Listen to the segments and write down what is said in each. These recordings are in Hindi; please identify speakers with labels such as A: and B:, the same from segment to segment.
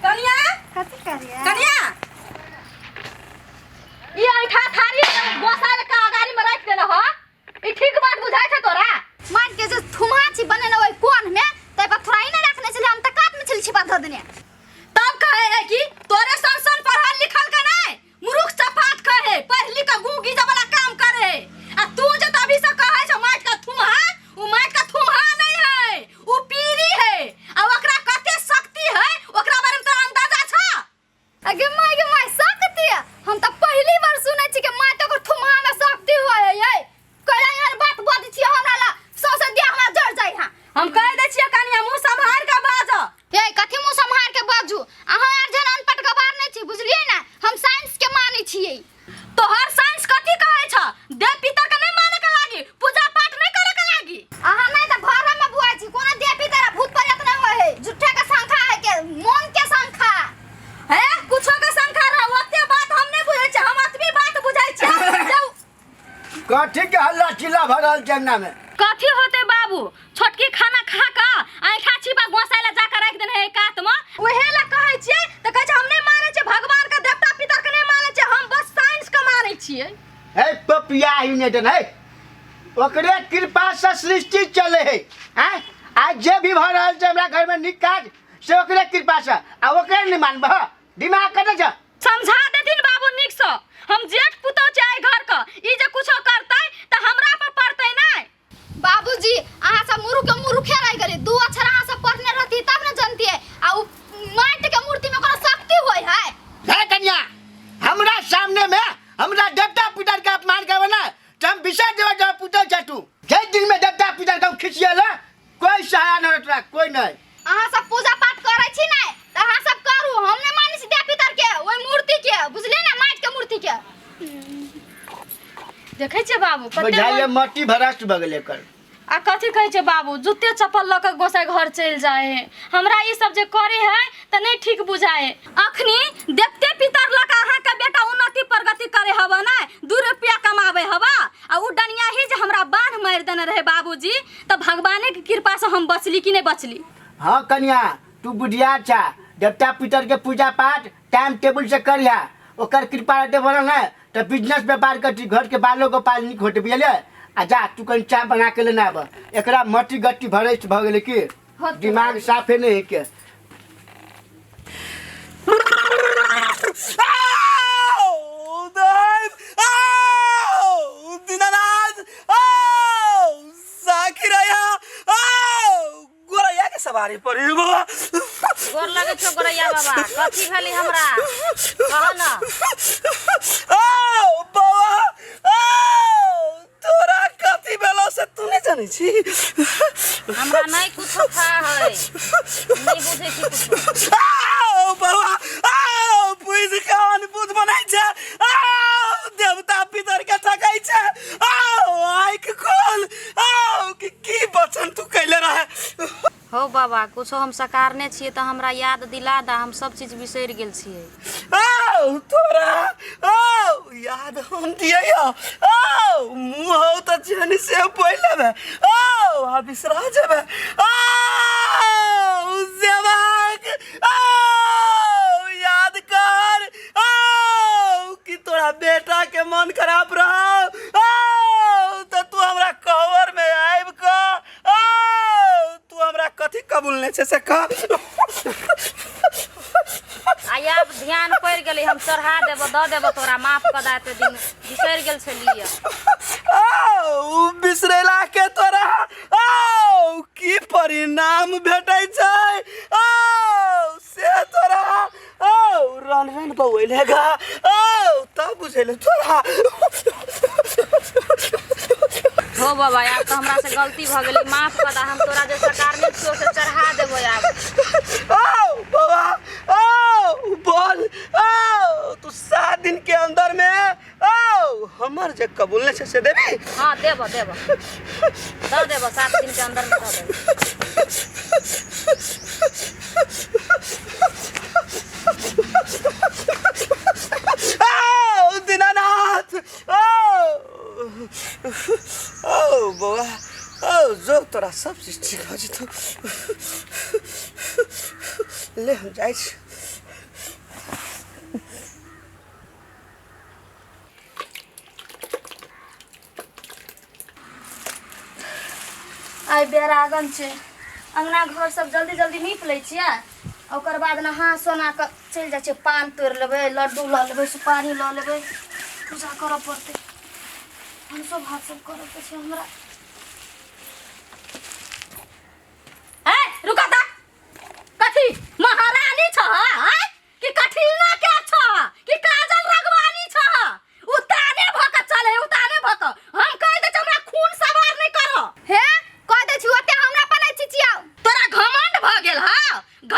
A: कनिया
B: कथी करिया
A: कनिया ई ऐठा थारी गोसाल का गाड़ी में रख देना हो ई ठीक बात बुझाय छ तोरा
B: मान के जो थुमा छी बने न ओइ कोन में तै पर थोड़ा ही न रखने चले हम त काट में चली छिपा ध देने
A: तब कहे है कि तोरे संसन पढ़ल लिखल का नहीं मूर्ख चपाट कहे पढ़ लिख के गूगी वाला काम करे आ तू जे तभी से कहे छ माट का थुमा उ माट का थुमा नहीं है उ पीरी है आ ओकरा कते शक्ति है ओकरा बारे में तोरा अंदाजा छ
B: अगे माय सकती है हम त पहली बार सुनै छी के माय तो थुमा में शक्ति होय है कला यार बात बोल छी हमरा ला सौसे दिया हमरा जड़ जाई हां
A: हम कह दे छियै कनिया मुंह संभार के बाज
B: ए कथि मुंह संभार के बाजू अहाँ यार जन अनपढ़ गवार नहीं छी बुझलिए ना हम साइंस के मानै छियै
A: तोहर साइंस कथि कहै छ देव पिता के नहीं माने के लागी पूजा पाठ नहीं करे के लागी
B: अहाँ नहीं त घर में बुआई छी कोना देव पिता भूत प्रेत नहीं होय है झूठे के संखा है के मन के संखा
A: है कुछो के संखा रह ओते बात हम नहीं बुझै छ हम अतबी बात बुझै छी जाऊ
C: कथी के हल्ला चिल्ला भरल जंगना में
A: कथी होते बाबू छोटकी खाना खा का आंखा छिपा गोसाला जाकर रख देने है कात में ओहे ला कहै छियै त कहै छ हम नहीं मानै छ भगवान के देवता पिता के नहीं मानै छ हम बस साइंस के मानै छियै
C: हे पपिया ही ने दन है ओकरे कृपा से सृष्टि चले है हैं आज जे भी भ रहल छै हमरा घर में निक काज से ओकरे कृपा से आ ओकरे नहीं मानबह दिमाग कते छ
A: समझा देथिन बाबू निक से हम जेठ पुतौ चाहे घर का ई जे कुछो करतै त हमरा पर पड़तै नहीं
B: बाबूजी अहाँ सब मुरुखे रह गेली दू अक्षर अहाँ सब पढ़ने रहती तब न जानती है आ माटी के मूर्ति में कोनो शक्ति होय है
C: हे कन्या हमरा सामने में हमरा देवता पितर के अपमान करबे ना त हम विषय देबे जब पुतो छटू जे दिन में देवता पितर के खिसियला कोई सहाय न तोरा कोई नहीं
B: अहाँ सब पूजा पाठ करै छी नै त अहाँ सब करू हम न मानै छी देव पितर के ओइ मूर्ति के बुझलिए ना माटी के मूर्ति के
A: देखै छै बाबू
C: बुझाइए मट्टी भरस्ट भ गेलै कर
A: आ कथी कहै छै बाबू जुत्ते चप्पल ल के गोसाई घर चल जाए है हमरा ई सब जे करे है त नहीं ठीक बुझाए अखनी देवते पितर ल के अहाँ के बेटा उन्नति प्रगति करे हवा ना 2 रुपया कमावे हवा आ उ डनिया ही जे हमरा बांध मार देने रहे बाबूजी त भगवाने की कृपा से हम बचली कि नहीं बचली
C: हां कन्या तू बुढ़िया छा देवता पितर के पूजा पाठ टाइम टेबल से करिया ओकर कृपा दे बोल ना त बिजनेस व्यापार कर घर के बालों को पालनी खोटे बुझले आ जा तू कहीं चाय बना के लेना अब एकरा मट्टी गट्टी भरस्ट भ गेलै की दिमाग साफे नहीं के
D: सवारी परी बाबा
A: गोर लगे छो गोरैया बाबा कथी भेली हमरा कह ना
D: ओ बाबा तोरा कथी भेलो से तू नहीं जानै छी
A: हमरा नहीं कुछ था है नहीं बुझे छी कुछ
D: ओ बाबा पुइज कान बुझ बनाई छै देवता पितर के ठकाई छै आइक खोल की बचन तू कैले रहे
A: हो बाबा कुछो हम सकारने छिए त हमरा याद दिला दा हम सब चीज बिसर गेल छिए
D: तोरा याद हम दिया मुंह हो त जन से पहले में आ बिसरा जेबे जेबाक याद कर कि तोरा बेटा के मन खराब रहा त तू हमरा कवर में आइब क तू हमरा कथी कबूलने छै से कह
A: आया ध्यान पड़ गेलै हम चढ़ा देबो द देबो तोरा माफ क दाते दिन बिसर गेल छलिए
D: बिसरेला के तोरा की परिणाम भेटै छै से तोरा रन रन बौलेगा तब बुझेले तोरा
A: हो बाबा यार तो हमरा से गलती भ गेलै माफ कर दा हम तोरा जे सरकार ने छियो से चढ़ा देबो यार
D: बाबा बोल तू 7 दिन के अंदर में हमर जे कबूलने छै से देबी
A: हां देबो देबो द देबो 7 दिन के अंदर में द देबो
D: दीनानाथ बाबा जो तोरा सब चीज ठीक हो जतो ले हम जाय छी
A: आई बेरागन छे अंगना घर सब जल्दी जल्दी नीप लै छियै ओकर बाद नहा सोना के चल जाइ छै पान तोड़ लेबै लड्डू ल लेबै सुपारी ल लेबै पूजा करऽ पड़तै हम सब हाथ सब करऽ के छै हमरा ए रुका ता कथी महारानी छ हां कि कठिना के छ कि काजल रगवानी छ उताने भक चले उताने भक हम कह दे हमरा खून सवार नहीं करो
B: हे कह दे छी ओते हमरा पर नहीं चिचियाओ
A: तोरा घमंड भ गेल हा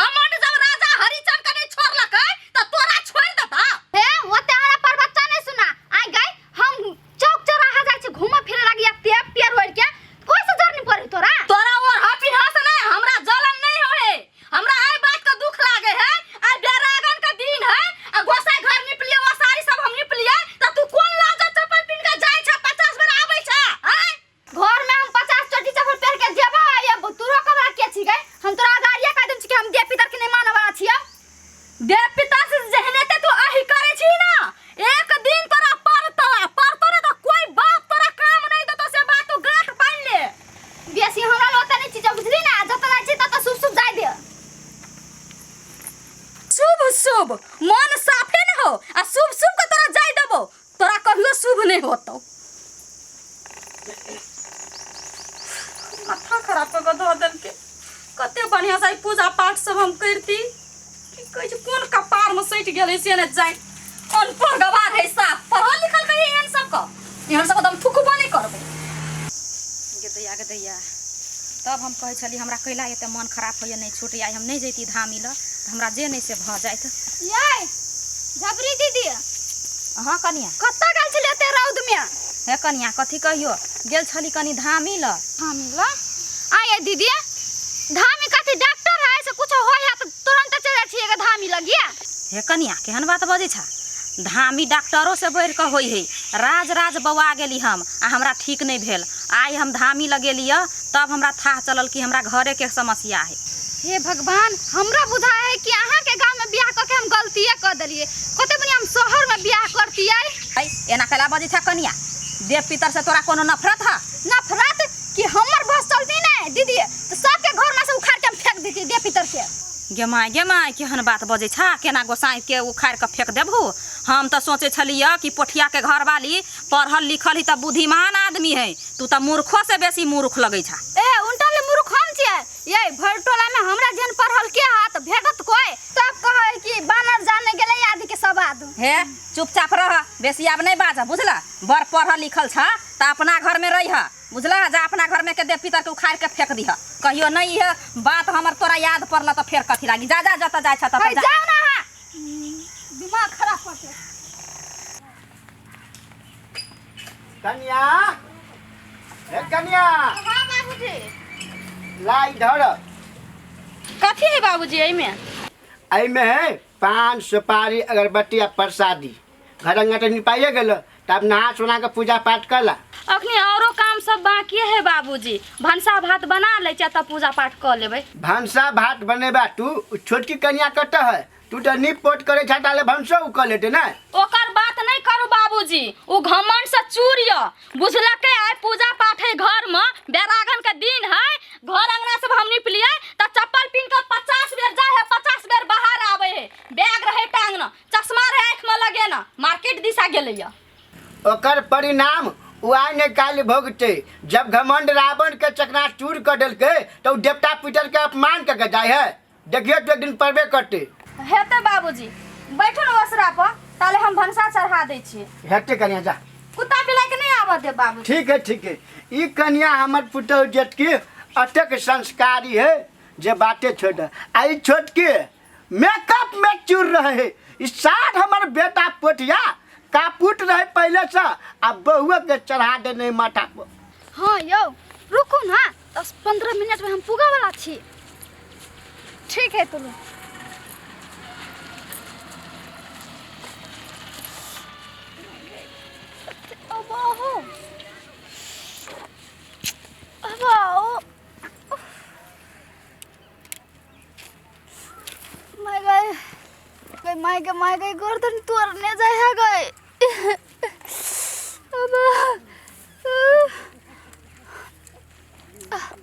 A: घमंड जब राजा हरिचंद के नहीं छोड़लकै त तोरा छोड़ देता
B: हे ओते हमरा पर बच्चा नहीं सुना आई गई हम चौक चौराहा जाय छी घूम फिरे लगी ते पेर ओढ़ के कोई से जर्नी पड़ी तोरा
A: तोरा और हापी हास नहीं हमरा जलन नहीं होए हमरा आई बात का दुख लागे है आई बेरागन का दिन है आ गोसाई घर निपलिए वो सारी सब हम निपलिए त तू कोन लाजा चप्पल पिन के जाय छ 50 बेर आबै छ हैं
B: घर में हम 50 चोटी चप्पल पहन के जेबा ये तोरा कबरा के छी गई हम तोरा गाड़िया का दिन छी कि हम दे पितर के नहीं मानवा छिया
A: देव पिता से जहनेते तू आही करे छी ना एक दिन तोरा परतो रे तो कोई बाप तोरा काम नहीं देतो से बात तू गांठ पान ले
B: बेसी हमरा लोता नहीं चीज बुझली ना जतना छी तत शुभ शुभ जाय दे
A: शुभ शुभ मन साफे न हो आ शुभ शुभ के तोरा जाय देबो तोरा कहियो शुभ नहीं होतो माथा खराब कर दो दन के कते बढ़िया से पूजा पाठ सब हम करती की कहै छै कोन कपार में सट गेलै से न जाय अनपढ़ गवार है साफ पढ़ल लिखल कही एहन सब को एहन सब एकदम थुकबो नहीं करबे गे दैया तब हम कहै छली हमरा कैला एते मन खराब होय नहीं छूट आई हम नहीं जैती धामी ल त हमरा जे नहीं से भ जाइत
B: ये झबरी दीदी
A: हां कनिया
B: कत्ता गेल छले एते रौद में
A: हे कनिया कथी कहियो गेल छली कनी धामी ल
B: धामी ल आये दीदी धामी कथी डॉक्टर है से कुछ होय है त तुरंत चले छिए के धामी लगिया
A: हे कनिया केहन बात बजै छ धामी डॉक्टरों से बढ़ के होई है राज बौआ गेली हम आ हमरा ठीक नहीं भेल आई हम धामी लगेलिए तब हमरा था चलल कि हमरा घरे के समस्या है
B: हे भगवान हमरा बुझा है कि अहाँ के गांव में बियाह क के हम गलतीए क देलिए कते बनी हम शहर में बियाह करतियै
A: आई एना कला बजै छ कनिया देव पितर से तोरा कोनो नफरत है
B: नफरत कि हमर बस चलती नहीं दीदी तो सबके घर में से उखाड़ के हम फेंक देती देव पितर के
A: गे माय केहन बात बजै छ केना गोसाई के उखाड़ के फेंक देबहु हम तो सोचे छलिए कि पोठिया के घर वाली पढ़ल लिखल ही त बुद्धिमान आदमी है तू त मूर्खों से बेसी मूर्ख लगै छ
B: ए उनटा ले मूर्ख हम छियै ये भरटोला में हमरा जन पढ़ल के हाथ भेगत कोई सब कहे कि बानर जाने गेले आदि के सब आदमी
A: हे चुपचाप रह बेसी आब नहीं बाज बुझला बड़ पढ़ल लिखल छ त अपना घर में रह बुझला जा अपना घर में के देव पितर के उखाड़ के फेंक दिह कहियो नहीं है बात हमर तोरा याद पड़ल त फेर कथी लागी जा जत जाय छ त जा
B: जाओ ना दिमाग खराब करते
C: कन्या हे कन्या
B: हां बाबूजी
C: ला इधर
A: कथी है बाबूजी एमे
C: एहिमे है पान सुपारी अगरबत्ती आ प्रसादी घर अंगना तो निपाइए गेल तब नहा सोना के पूजा पाठ करला
A: अखनी औरो काम सब बाकी है बाबूजी भंसा भात बना ले तब पूजा पाठ कर लेबै
C: भंसा भात बनेबा तू छोटकी कन्या कत है तू तो नीप पोट करे छटाले भंसो उ कर लेते ना
A: ओकर बात नहीं करू बाबूजी उ घमंड से चूरिया बुझलके आइ पूजा पाठ है घर में बेरागन के दिन है घर अंगना सब हम निप लिए त चप्पल पिन के 50 बेर जाए है 50 बेर बाहर आवे है बैग रहे टांगना चश्मा रहे आंख में लगे ना मार्केट दिशा गेले
C: ओकर परिणाम उआय ने काल भोगते जब घमंड रावण के चकनाचूर कर देलके तो देवता पितर के अपमान करके जाए है देखिए तो एक दिन पड़बे करते
A: हेते बाबूजी बैठो न ओसरा पर ताले हम भंसा चढ़ा दै छी
C: हेते कन्या जा
A: कुत्ता बिलाई के नहीं आवा दे बाबूजी
C: ठीक है ई कन्या हमर पुतौ जेठ की अटक संस्कारी है जे बातें छोड़ आई छोटकी मेकअप में चूर रहे है इस साथ हमर बेटा पोठिया कापुट रहे पहले से अब बहुआ के चढ़ा दे नहीं माथा पर
B: हां यो रुको ना 10-15 मिनट में हम पुगा वाला छी ठीक है तुम माय गए गर्दन तोड़ने जाए गए अब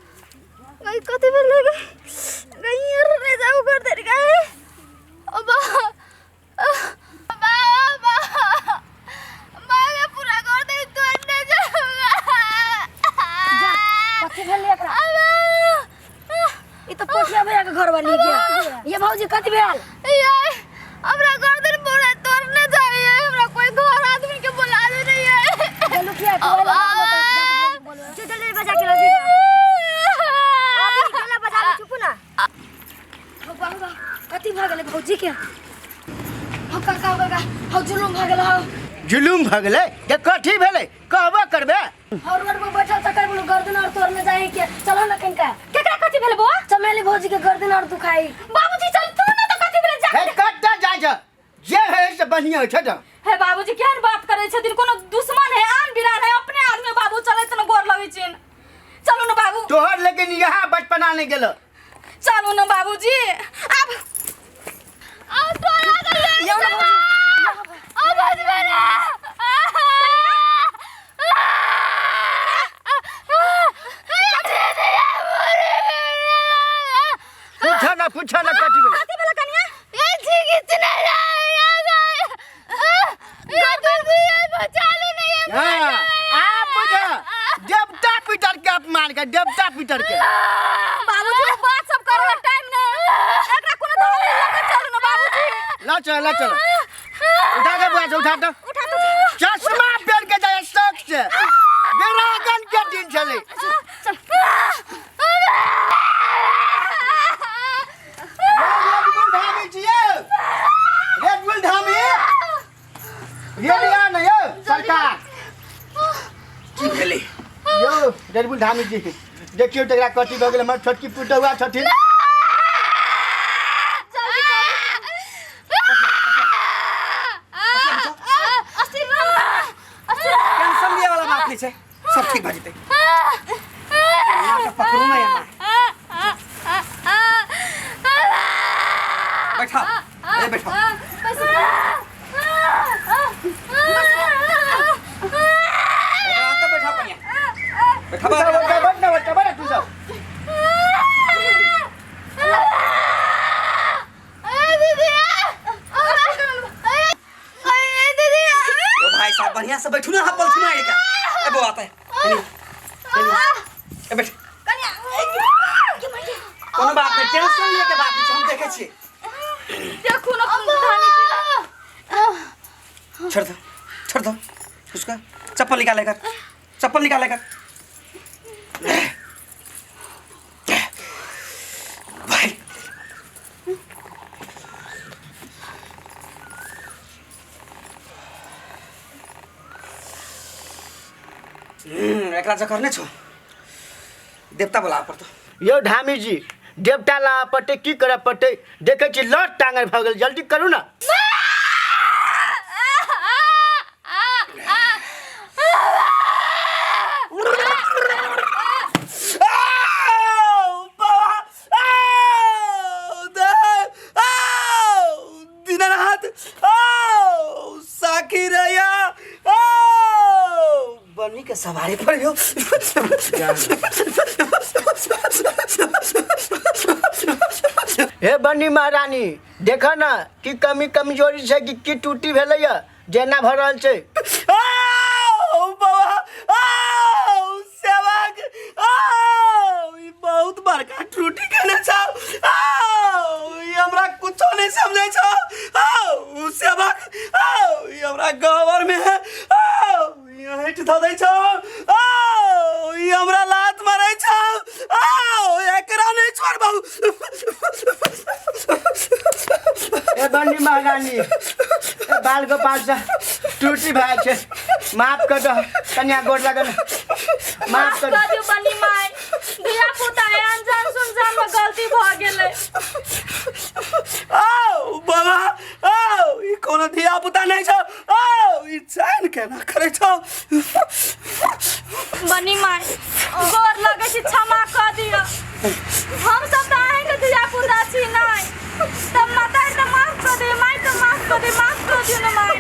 B: गई कति बेर लगे गई यार रे जाऊ कर दे गए अबा अबा मागे पूरा कर दे तो अंडे जाऊंगा
E: जा कथी भेल एकरा ई तो पोठिया भैया के घर वाली के ये भौजी कथी भेल
B: ये हमरा गर्दन पूरा तोड़ने जाए हमरा कोई घर आदमी के बुला दे नहीं है
E: बोलू किया तो बोलो जल्दी बजा के ला दी अभी केला बजा ले चुप ना हो बाबा कथी भ गेले भौजी के हो काका हो जुलुम भ गेल हो
C: जुलूम भ गेलै के कथी भेलै कहबो करबे
E: और रोड पर बैठल त कर बोलो गर्दन और तोड़ने जाए के चलो ना कनका
A: केकरा कथी भेल बो
E: चमेली भौजी के गर्दन और दुखाई
A: बाबूजी चल तू ना तो कथी भेल जा
C: हे कत जाय छ जे है से बढ़िया छ त
A: हे बाबूजी केहन बात करे छथिन कोनो दुश्मन है आन बिरान है अपने आदमी बाबू चले त न गोर लगै छिन चलू ना बाबू
C: तोहर लेकिन यहाँ बचपना नहीं गेल
A: चलू ना बाबूजी अब
B: तोड़ा कर ले
E: यो ना
B: आवाज मेरा
C: पूछा ना कथी भेलै
A: कथी भेल कनिया
B: ये ठीक इतना ये तो ये बचा ले नहीं है
C: हां आप बुझा देवता पितर के अपमान के देवता पितर के
A: बाबूजी बात सब करे टाइम नहीं एकरा कोनो धोले लगे चलू ना बाबूजी
C: ला चल उठा के बुआ उठा तो चश्मा पहन के जाए शौक से बेरागन के दिन चले रेड बुल धामी ये लिया ना यो सरकार
D: की भेलै
C: यो रेड बुल धामी जी देखियो तकरा कथी भ गेलै हमर छोटकी पुतौआ छथिन
D: टेंशन लिए वाला बात नहीं है सब ठीक भ जेतै यहाँ के पकड़ू ना यहाँ बैठा ए बैठा तो बैठा पनिया बैठा
C: बैठ तू सब
D: तो भाई साहब बढ़िया से बैठू ना हपल सुना एक ए बो आता है ए बैठ कोनो बात नहीं टेंशन लिए के बात नहीं हम देखे छी
A: देखू ना धानी
D: छोड़ दो उसका चप्पल निकालेगा भाई एकरा जकर नहीं छो देवता बोला पड़तो
C: यो धामी जी देवता ला पटे की करे पटे देखे छी लट टांगर भ गेल जल्दी करू ना
D: बनी के सवारी पर हो
C: हे बनी महारानी देखा ना कि कमी कमजोरी से कि टूटी भेलैया जेना भ रहल छै
D: बहुत बड़का त्रुटि केने छौ हमरा कुछो नहीं समझै छौ सेवक हमरा गवर में हट ध दै छौ हमरा लात मारै छौ एकरा नहीं छोड़बौ
C: ए बनी महारानी ए बाल गोपाल सा टूटी भाई छै माफ कर दो कन्या गोर लगन माफ कर
A: दियो बनी माय दिया पुता है अनजान सुनजान में गलती भ गेलै
D: बाबा ई कोनो धिया पुता नहीं छौ ई चैन केना करै छौ
A: बनी माय गोर लगे छी क्षमा क दियो हम सब त आए के दिया पुता छी नहीं तब माता त माफ कर दे माय त माफ कर दियो ना माय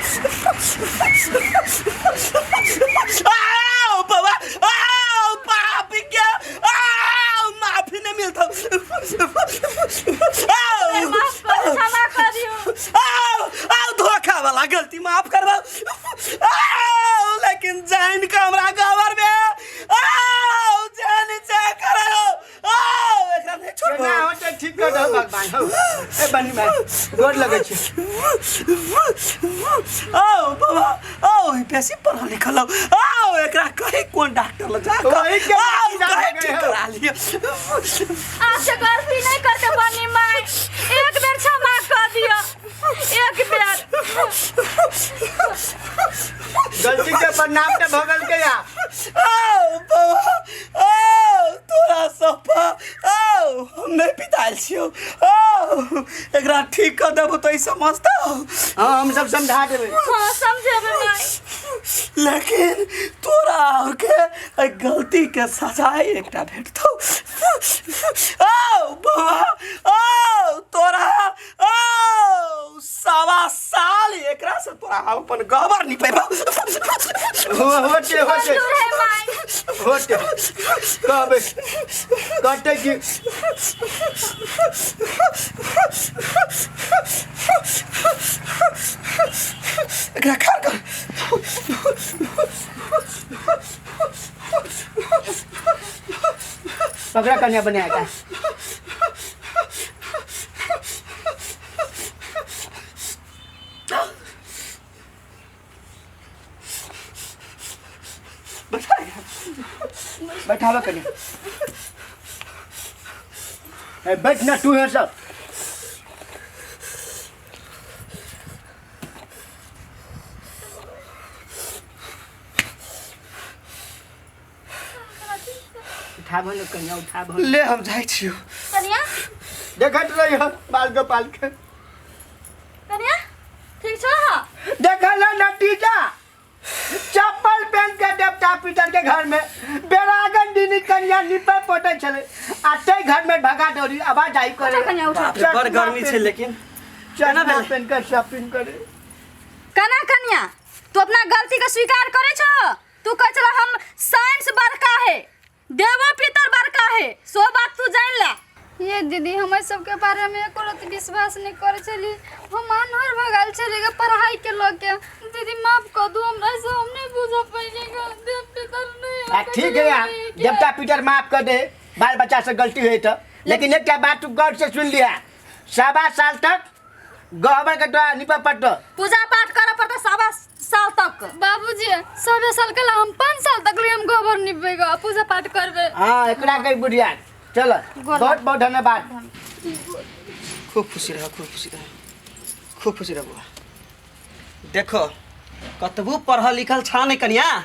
D: बाबा पापी क्या माफी नहीं मिल आ गलती माफ करबा लेकिन जान का हमरा गवर में जान से करो एकरा नहीं छोड़बो
C: ना होते ठीक कर दो भगवान हो ए बनी भाई गोर लगे छी
D: बाबा ई पैसे पढ़ा लिखल एकरा कहीं कौन डॉक्टर ल जा
C: ओही के
D: ठीक करा लिया
A: आपसे गलती नहीं करते बनी माई, एक बेर क्षमा कर दियो, एक बेर।
C: गलती के परिणाम के भगल के या
D: बाबा तोरा सफा हम नहीं पिताल छियो एकरा ठीक कर देबो तो ई समझता
C: हां हम सब समझा देबे।
A: हाँ समझेबे माई,
D: लेकिन तोरा और के गलती के सजाए एकटा भेटतो बाबा तोरा सवा साल एकरा से तोरा अपन गबर नहीं पेबा
C: होते
A: मंजूर है माई।
C: होते कब कटे की
D: एकरा खा कर
C: पकड़ा कन्या बनाया था बैठावा कन्या बैठ ना तू है सब उठाबो न कन्या उठाबो
D: ले हम जाई छियो
A: कन्या
C: देखत रही हो बाल गोपाल के
A: कन्या ठीक छ
C: देखल नतीजा चप्पल पहन के देवता पितर के घर में बेरागन दिनी कन्या निपे पोटे चले आते घर में भगा दौड़ी आवाज आई करे
A: उठा कन्या, उठा।
D: बड़ गर्मी छै लेकिन
C: चना पहन कर शॉपिंग करे
A: कना कन्या तू अपना गलती का स्वीकार करे छ, तू कह चला हम साइंस बड़का है, देवो पितर बड़का है, सो बात तू जान ले।
B: ये दीदी हमारे सबके बारे में कोई विश्वास नहीं करे चली, हम अनहर भगल चलेगा पढ़ाई के लोग के। दीदी माफ कर दो, हमरा से हम नहीं बुझा पाएगा, देव पितर नहीं
C: ठीक है यार देवता पितर माफ कर दे, बाल बच्चा से गलती हुई तो, लेकिन एक क्या बात तू गौर से सुन लिया, 7 साल तक गहबर के द्वारा निपा पड़तो
A: पूजा पाठ करे पड़ता 7 साल तक।
B: बाबूजी 7 साल के ला हम 5 साल तक हम गोबर निपेगा पूजा पाठ करबे।
C: हाँ एकरा के बुढ़िया चलो बहुत बहुत धन्यवाद।
D: खूब खुशी रह खूब खुशी रह खूब खुशी रह बुआ। देखो कतबू पढ़ल लिखल छा नहीं कन्या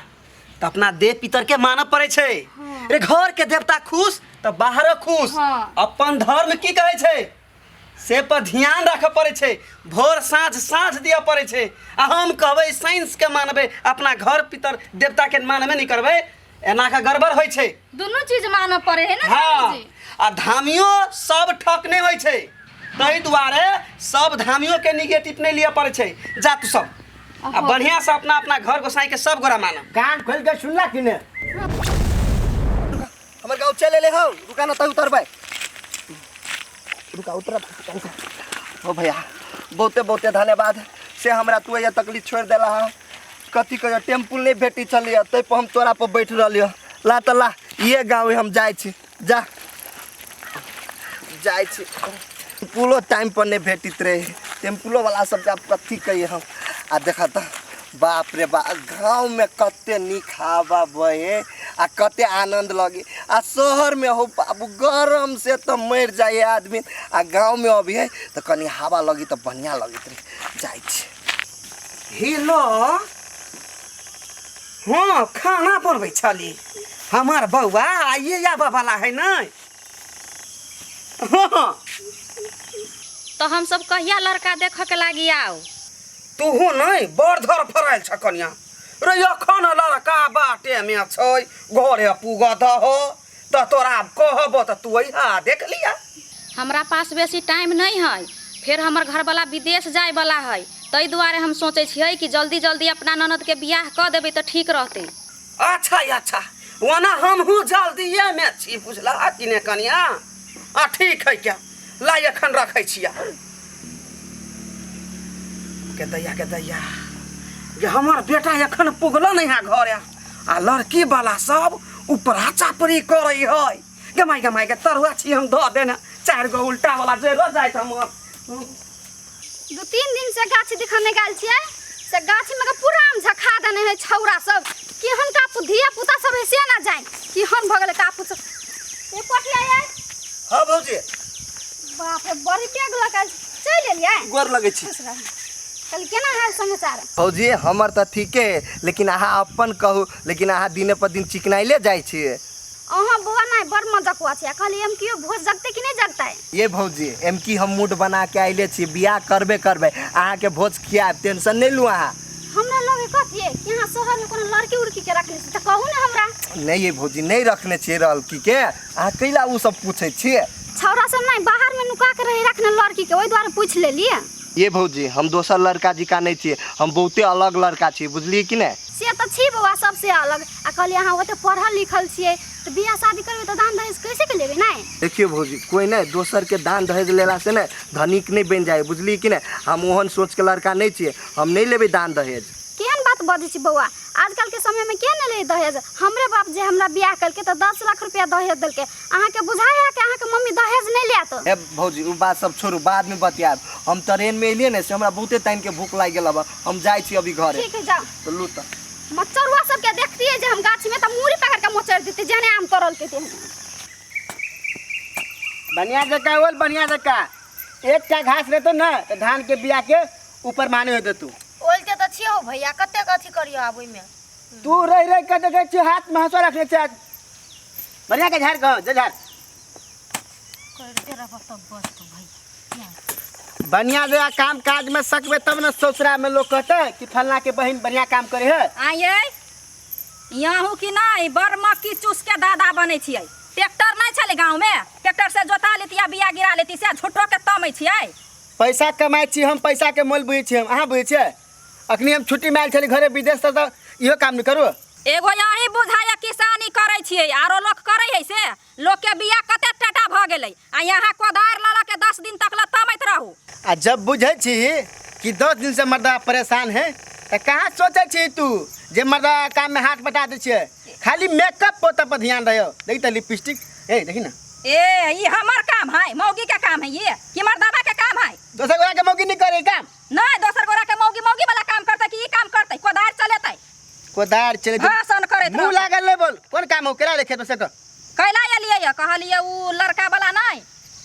D: तो अपना देव पितर के मानव पड़े छे। रे घर के देवता खुश तो बाहर खुश।
B: हाँ।
D: अपन धर्म की कहे छे से पर ध्यान रख पड़े छे, भोर साँझ साँझ दिया पड़े छे। आ हम कहबे साइंस के मानबे अपना घर पितर देवता के मानबे नहीं करबे एना का गड़बड़ होय छे।
A: दोनों चीज मानव पड़े है ना
D: हाँ
A: बाबूजी।
D: आ धामियो सब ठकने होय छे, तई दुआरे सब धामियों के निगेटिव नहीं लिया पड़े छे। जा तू सब आ बढ़िया से अपना अपना घर गोसाई के सब गोरा मानो।
C: कान खोल के सुनला कि ने
D: हमर गाँव चले ले हो रुका ना तू उतरबे रुका उतर ओ भैया बहुते बहुते धन्यवाद से हमरा तू ये तकलीफ छोड़ देला है। कथी कह टेम्पू नहीं भेटी चलिए तै पर हम तोरा पर बैठ रहियो। ला त ला ये गाँव हम जाय छी जा जाय छी। टेम्पुलो टाइम पर नहीं भेटित रहे, टेम्पुलो वाला सब जा कथी कहिए हम। आ देखा त बाप रे बाप गाँव में कते निक हवा बहे आ कते आनंद लगे। आ शहर में हो बाबू गरम से तो मर जाए आदमी, आ गाँव में अभी है तो कनी हवा लगी तो बढ़िया लगित रहे। जाय छी हेलो हाँ खाना बनबै छली हमार बउआ आइए आबऽ वाला है न। हाँ
A: तो हम सब कहिया लड़का देख के लागी आओ।
D: तूहू नहीं बड़ धर फराइल छ कनिया रे अखन लड़का बाटे में छै घरे पुगत हो तो तोरा कहबो तो तू अइहा देख लिया।
A: हमरा पास बेसी टाइम नहीं है, फिर हमर घर वाला विदेश जाए वाला है, तई दुआरे हम सोचे छियै कि जल्दी जल्दी अपना ननद के बियाह कर देबै तो ठीक रहते।
D: अच्छा अच्छा वना हमहू जल्दीए में छी बुझला कि ने कनिया। ठीक है क्या ला एखन रखै छिया के दैया ये हमार बेटा एखन पुगल नहीं है घर आ लड़की वाला सब ऊपर हाचा परी करे है गमाई के तरुआ छी हम द देना 4 गो उल्टा वाला जरो जाय हमर
B: 2-3 दिन से गाछ दिखने गेल छियै से गाछ में पूरा आम झखा देने है छौरा सब केहन का धिया पुता सब है से ना जाए केहन भगल का पुछ ए पटिया है
D: हां भौजी
B: बाप रे बड़ी पेग लगा चल एलियै
D: गोर लगे छी
B: कल केना है समाचार
F: भौजी हमर त ठीके लेकिन अहाँ अपन कहू लेकिन अहाँ दिने पर दिन चिकनाइले जाइ छियै
B: अहाँ बुआ नहीं बड़ मजाक हुआ छै खाली हम कियो भोज जगते कि नहीं जगता है
F: ये भौजी एम की हम मूड बना के आइले छी बियाह करबे अहाँ के भोज खियाब टेंशन नहीं लू अहाँ
B: हमरा लगे कथिए कि यहाँ शहर में कोनो लड़की उड़की के रखले त कहू ना हमरा
F: नहीं ये भौजी नहीं रखने छियै लड़की के अहाँ कैला उ सब पूछे छियै
B: छौरा सब नहीं बाहर में नुका के रहे रखने लड़की के ओइ द्वारा पूछ लेलिए
F: ये भौजी हम दोसर लड़का जी का नहीं छियै हम बहुते अलग लड़का छियै बुझलिए कि नहीं
B: से तो छी बउआ सबसे अलग आ कहली अहाँ ओते पढ़ल लिखल छियै तो बियाह शादी करबे तो दान दहेज कैसे के लेबे नहीं
F: देखिए भौजी कोई नहीं दोसर के दान दहेज लेला से नहीं धनिक नहीं बन जाए बुझलिए कि नहीं हम ओहन सोच के लड़का नहीं छियै हम नहीं लेबे दान दहेज
B: केहन बात बजै छी बउआ आजकल के समय में के न ले दहेज हमरे बाप जे हमरा बियाह करके तो 10 लाख रुपया दहेज देलके अहाँ के बुझाय है कि अहाँ के मम्मी दहेज नहीं लेत
F: ए भौजी उ बात सब छोड़ू बाद में बतियाब हम ट्रेन में एलिए ने से हमरा बहुते टाइम के भूख लाग गेल अब हम जाय छी अभी घरे
B: ठीक है जाओ
F: तो लू त
B: मचरुआ सब के देखती है जे हम गाछ में त मूड़ी पकड़ के मोचर देते जने आम तोड़ल के ते
C: बढ़िया जका बोल बढ़िया जका एक टा घास रहतो ना तो धान के बिया के ऊपर माने होते तू
E: ओलते त छियो भैया कते कथी करियो आब ओइ में
C: तू रह के देखे छी हाथ में हंसो रखने छ बढ़िया के झाड़ कहो जे झाड़ बढ़िया जगह काम काज में सकबे तब न ससुरा में लोग कहते कि फलना के बहन बढ़िया काम करे है
G: आइए यहाँ कि नहीं बड़ मक्की चूस के दादा बने छियै ट्रैक्टर नहीं चले गांव में ट्रैक्टर से जोता लेती या बिया गिरा लेती से झूठो के तमै छियै
C: पैसा कमाई छी हम पैसा के मोल बुझे छी हम अहाँ बुझे छियै अखनी हम छुट्टी में आयल छली घरे विदेश से तो इहो काम नहीं करू
G: एगो यही बुझाया किसानी करे छियै आरो लोग करे है से लोग के बिया कते टाटा भ गेलै आ यहाँ कोदार लला के 10 दिन तक ल तमैत रहू
C: आ जब बुझे छी कि 10 दिन से मर्दा परेशान है तो कहाँ सोचे छी तू जे मर्दा काम में हाथ बटा दे छियै खाली मेकअप पोता पर ध्यान रहो देखी तो लिपस्टिक ए देखी ना
G: ए ये हमर काम है मौगी के काम है ये कि मर्दावा के काम है
C: दोसर गोरा के मौगी नहीं करे काम
G: नहीं दोसर गोरा के मौगी वाला काम करते कि ई काम करते कोदार चलेते
C: कोदार चले
G: भाषण करैत
C: मुंह लागल ले बोल कौन काम हो केरा लेखे तो से तो
G: कैला एलियै या कहलियै उ लड़का वाला नहीं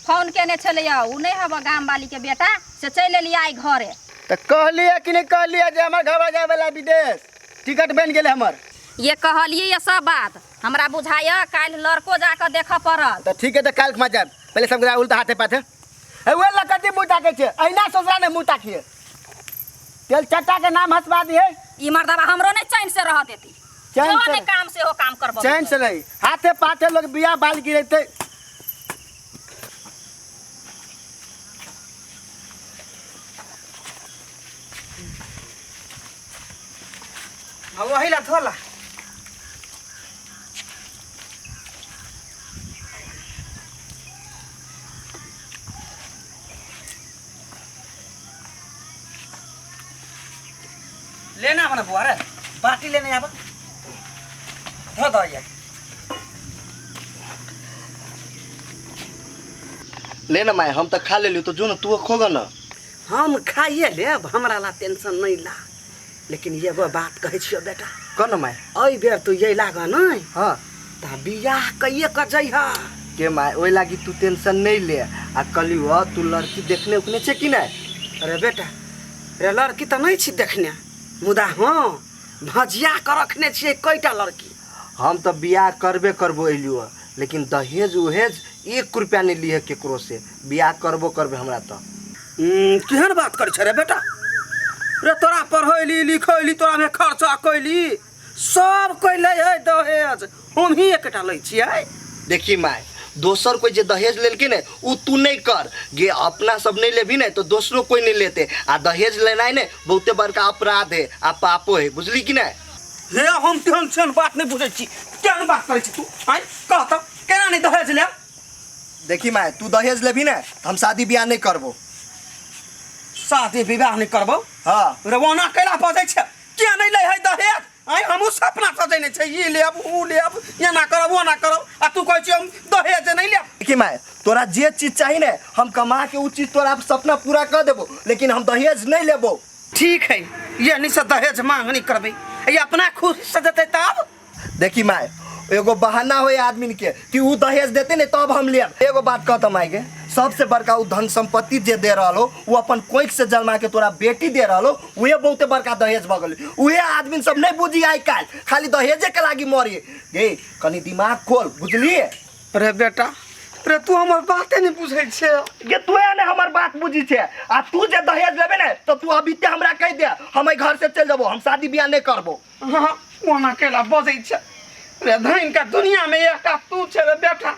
G: फोन केने छलैया उ नहीं हवा गाम वाली के बेटा से चल एलियै आई घरे
C: तो कहलिए कि नहीं कहलिए जे हमर घर जाए वाला विदेश टिकट बन गेले हमर
G: ये कहलियै ये सब बात हमरा बुझाया काल लड़को जाकर देख पड़ल
C: तो ठीक है तो काल खमा जाब पहले सब गोरा उल्टा हाथे पाथे ए वो लकती मुंह ताके छे अहिना ससुरा ने मुंह ताकिए तेल चट्टा के नाम हंसवा दिए
G: ई मर्दवा हमरो नहीं चैन से रह देती
C: चैन
G: जो
C: से
G: नहीं काम से हो काम करबो
C: चैन से रही हाथे पाथे लोग बिया बाल गिरते
D: अब वही ला थोला लेना मना बुआ रे बाटी लेने आबा धो दो ये
F: ले ना माय हम तो खा लेलियो तो जो ना तू खोगा ना
D: हम खाइए लेब हमरा ला टेंशन नहीं ला लेकिन ये वो बात कहे छियो बेटा
F: कर ना माय
D: अई बेर तू ये लागा नहीं
F: हाँ
D: ता बियाह कइए क जइहा
F: के माय ओइ लागी तू टेंशन नहीं ले आ कली हो तू लड़की देखने उकने छे कि नहीं
D: अरे बेटा रे लड़की तो नहीं छी देखने मुदा हाँ भजिया कर रखने छिए कईटा लड़की
F: हम तो बियाह करबे करबो एलियो लेकिन दहेज उहेज 1 रुपया नहीं लिए केकरो से बियाह करबो करबे हमरा तो
D: केहन बात कर छे रे बेटा रे तोरा पढ़ैली लिखैली तोरा में खर्चा कैली सब कैले है दहेज हम ही एकटा लै छियै
F: देखी माय दोसर कोई जे दहेज लेलके ने उ तू नहीं कर गे अपना सब नहीं लेबी ने तो दूसरो कोई नहीं लेते आ दहेज लेना है ने बहुते बड़का अपराध है आ पापो है बुझली कि नहीं
D: हे हम टेंशन बात नहीं बुझै छी केहन बात करै छी तू आइ कह त केना नहीं दहेज ले
F: देखी माय तू दहेज लेबी ने हम शादी ब्याह नहीं करबो
D: शादी विवाह नहीं करबो
F: हाँ
D: रवाना कैला बजै छै क्या नहीं ले है दहेज आई हमहू सपना सजैने छै ई लेब ऊ लेब एना करब ओना करब आ तू कहै छी हम दहेज नहीं लेब
F: कि माय तोरा जे चीज चाहिए ना हम कमा के वो चीज तोरा सपना पूरा कर देबो लेकिन हम दहेज नहीं लेबो।
D: ठीक है ये नहीं से दहेज मांग नहीं करबै ये अपना खुशी से देते तब।
F: देखी माय एगो बहाना हो आदमी के कि ऊ दहेज देते ने तब हम लेब। एगो बात कहता माय के सबसे बड़का ऊ धन संपत्ति जे दे रहा वो अपन कोइक से जन्मा के तोरा बेटी दे रहा उहे बहुते बड़का दहेज भगल। उहे आदमी सब नहीं बुझी आई काल खाली दहेजे के लागी मरी गे कनी दिमाग खोल बुझलिए।
D: अरे बेटा अरे तू हमर बाते नहीं बुझै छै
F: गे तू ने हमर बात बुझी छे आ तू जे दहेज लेबे ने तो तू अभी ते हमरा कह दे हम घर से चल जाबो हम शादी बियाह नहीं करबो।
D: हां ओना केला बजै छै रे धन का दुनिया में एकटा तू छै रे बेटा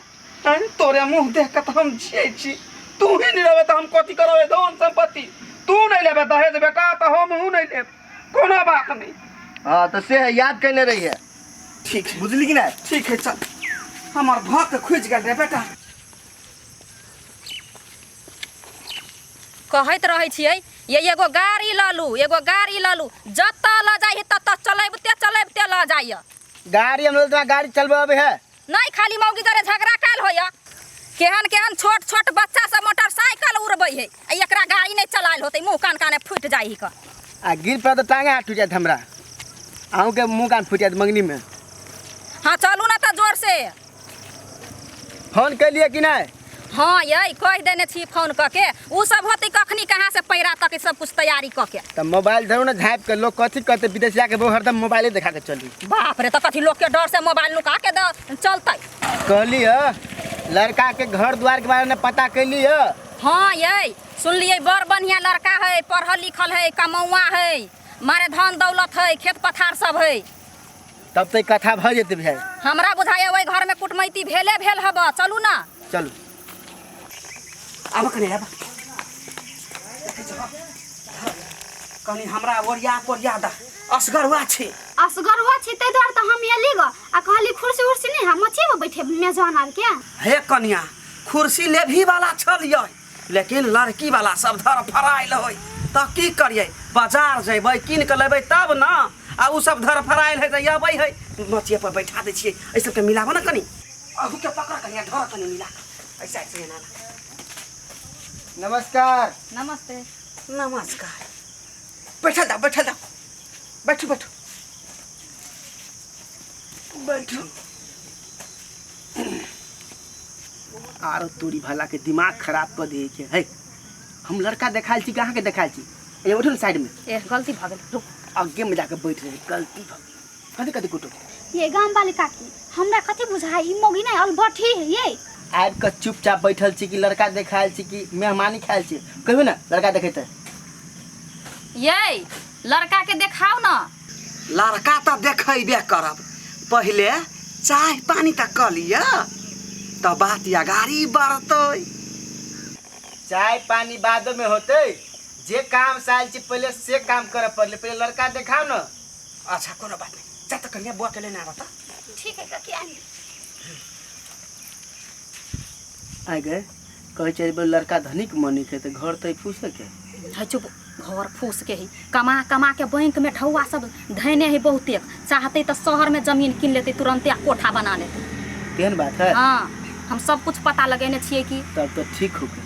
D: तोरे मुंह देख के हम छियै छी तू ही नहीं रहबे तो हम कथी करबे धन संपत्ति तू नहीं लेबे दहेज बेटा तो हम हूं नहीं लेब कोनो बात नहीं।
F: हां तो से याद करने रही है
D: ठीक है
F: बुझली कि ना।
D: ठीक है चल हमर भक्त खुज गेल रे बेटा।
G: कहैत रहै छियै ये एगो गाड़ी ललू जत ल जाई तत चलैबते ल जाइए।
C: गाड़ी हम तो गाड़ी चलबे है
G: नहीं खाली मौगी करे झगड़ा काल होया केहन केहन छोट छोट बच्चा सब मोटरसाइकिल उड़बै है एकरा गाड़ी नहीं चलायल होतै मुंह कान काने फूट जाइ ही का
C: आ गिर पर तो टांगे हाथ टूट जात हमरा आहू के मुंह कान फूट जात मंगनी में।
G: हाँ चलू ना तो जोर से
C: फोन कर लिए कि नहीं।
G: हाँ यही कह देने छी फोन करके उ सब होती कखनी कहाँ से पैरा तक सब कुछ तैयारी करके
C: तो मोबाइल धरो ना झाँप के लोग कथी कहते विदेशिया के वो हरदम मोबाइले दिखा के चली।
G: बाप रे तो कथी लोग के डर से मोबाइल नुका के चलते।
C: कहली लड़का के घर द्वार के बारे में पता कैली
G: हाँ यही सुनलिए बड़ बढ़िया लड़का है पढ़ल लिखल है कमौआ है मारे धन दौलत है खेत पथार सब है
C: तब तो कथा भ जेते भाई।
G: हमरा बुझाइए वही घर में कुटमैती भेल हब चलू ना
C: चलू
D: अब कने अब कनी हमरा ओरिया पोरिया दा असगरवा छै
B: असगरवा छै तै द्वार त हम ये लीग आ कहली कुर्सी उर्सी नहीं हम मची में बैठे मेजबान आर के
D: हे कन्या कुर्सी लेभी वाला छलिए लेकिन लड़की वाला सब धर फराइल होय त की करिए बाजार जेबै किन के लेबै तब ना आ उ सब धर फराइल है त अबै है मचिए पर बैठा दे छियै ए सब के मिलाबो ना कनी अहू के पकड़ कन्या धर कनी मिला ऐसा ऐसे ना।
C: नमस्कार।
G: नमस्ते
D: नमस्कार बैठा दा बैठो बैठो
C: आरो तोरी भला के दिमाग खराब कर दे के है हम लड़का देखाल छी कहाँ के देखाल छी ये उठो ना साइड में
G: ए गलती भ गेल रुक
C: आगे में जाके बैठ रहे गलती भ कथी कथी कुटो
B: ये गांव वाले काकी हमरा कथी बुझाई ई मोगी नहीं अलबठी है ये
C: आब के चुपचाप बैठल छी कि लड़का देखाल छी कि मेहमानी खायल छी कहबे ना लड़का देखेते
G: ये लड़का के देखाओ ना
D: लड़का तो देखेबे करब पहले चाय पानी तक कर लिया तो बात या गाड़ी बढ़तै।
C: चाय पानी बाद में होते जे काम साल छी पहले से काम करे पड़ले पहले लड़का देखाओ ना।
D: अच्छा कोनो बात नहीं जा तो कन्या बुआ के लेना बता।
B: ठीक है काकी आई
C: आ गए कहे चाहिए लड़का धनिक मनिक है तो घर तो पूछे के
G: है चुप घर फूस के ही कमा के बैंक में ढौआ सब धैने है बहुते चाहते तो शहर में जमीन किन लेते तुरंते कोठा बना लेते।
C: केहन बात है।
G: हाँ हम सब कुछ पता लगेने छिए कि
C: तब तो ठीक हो गया।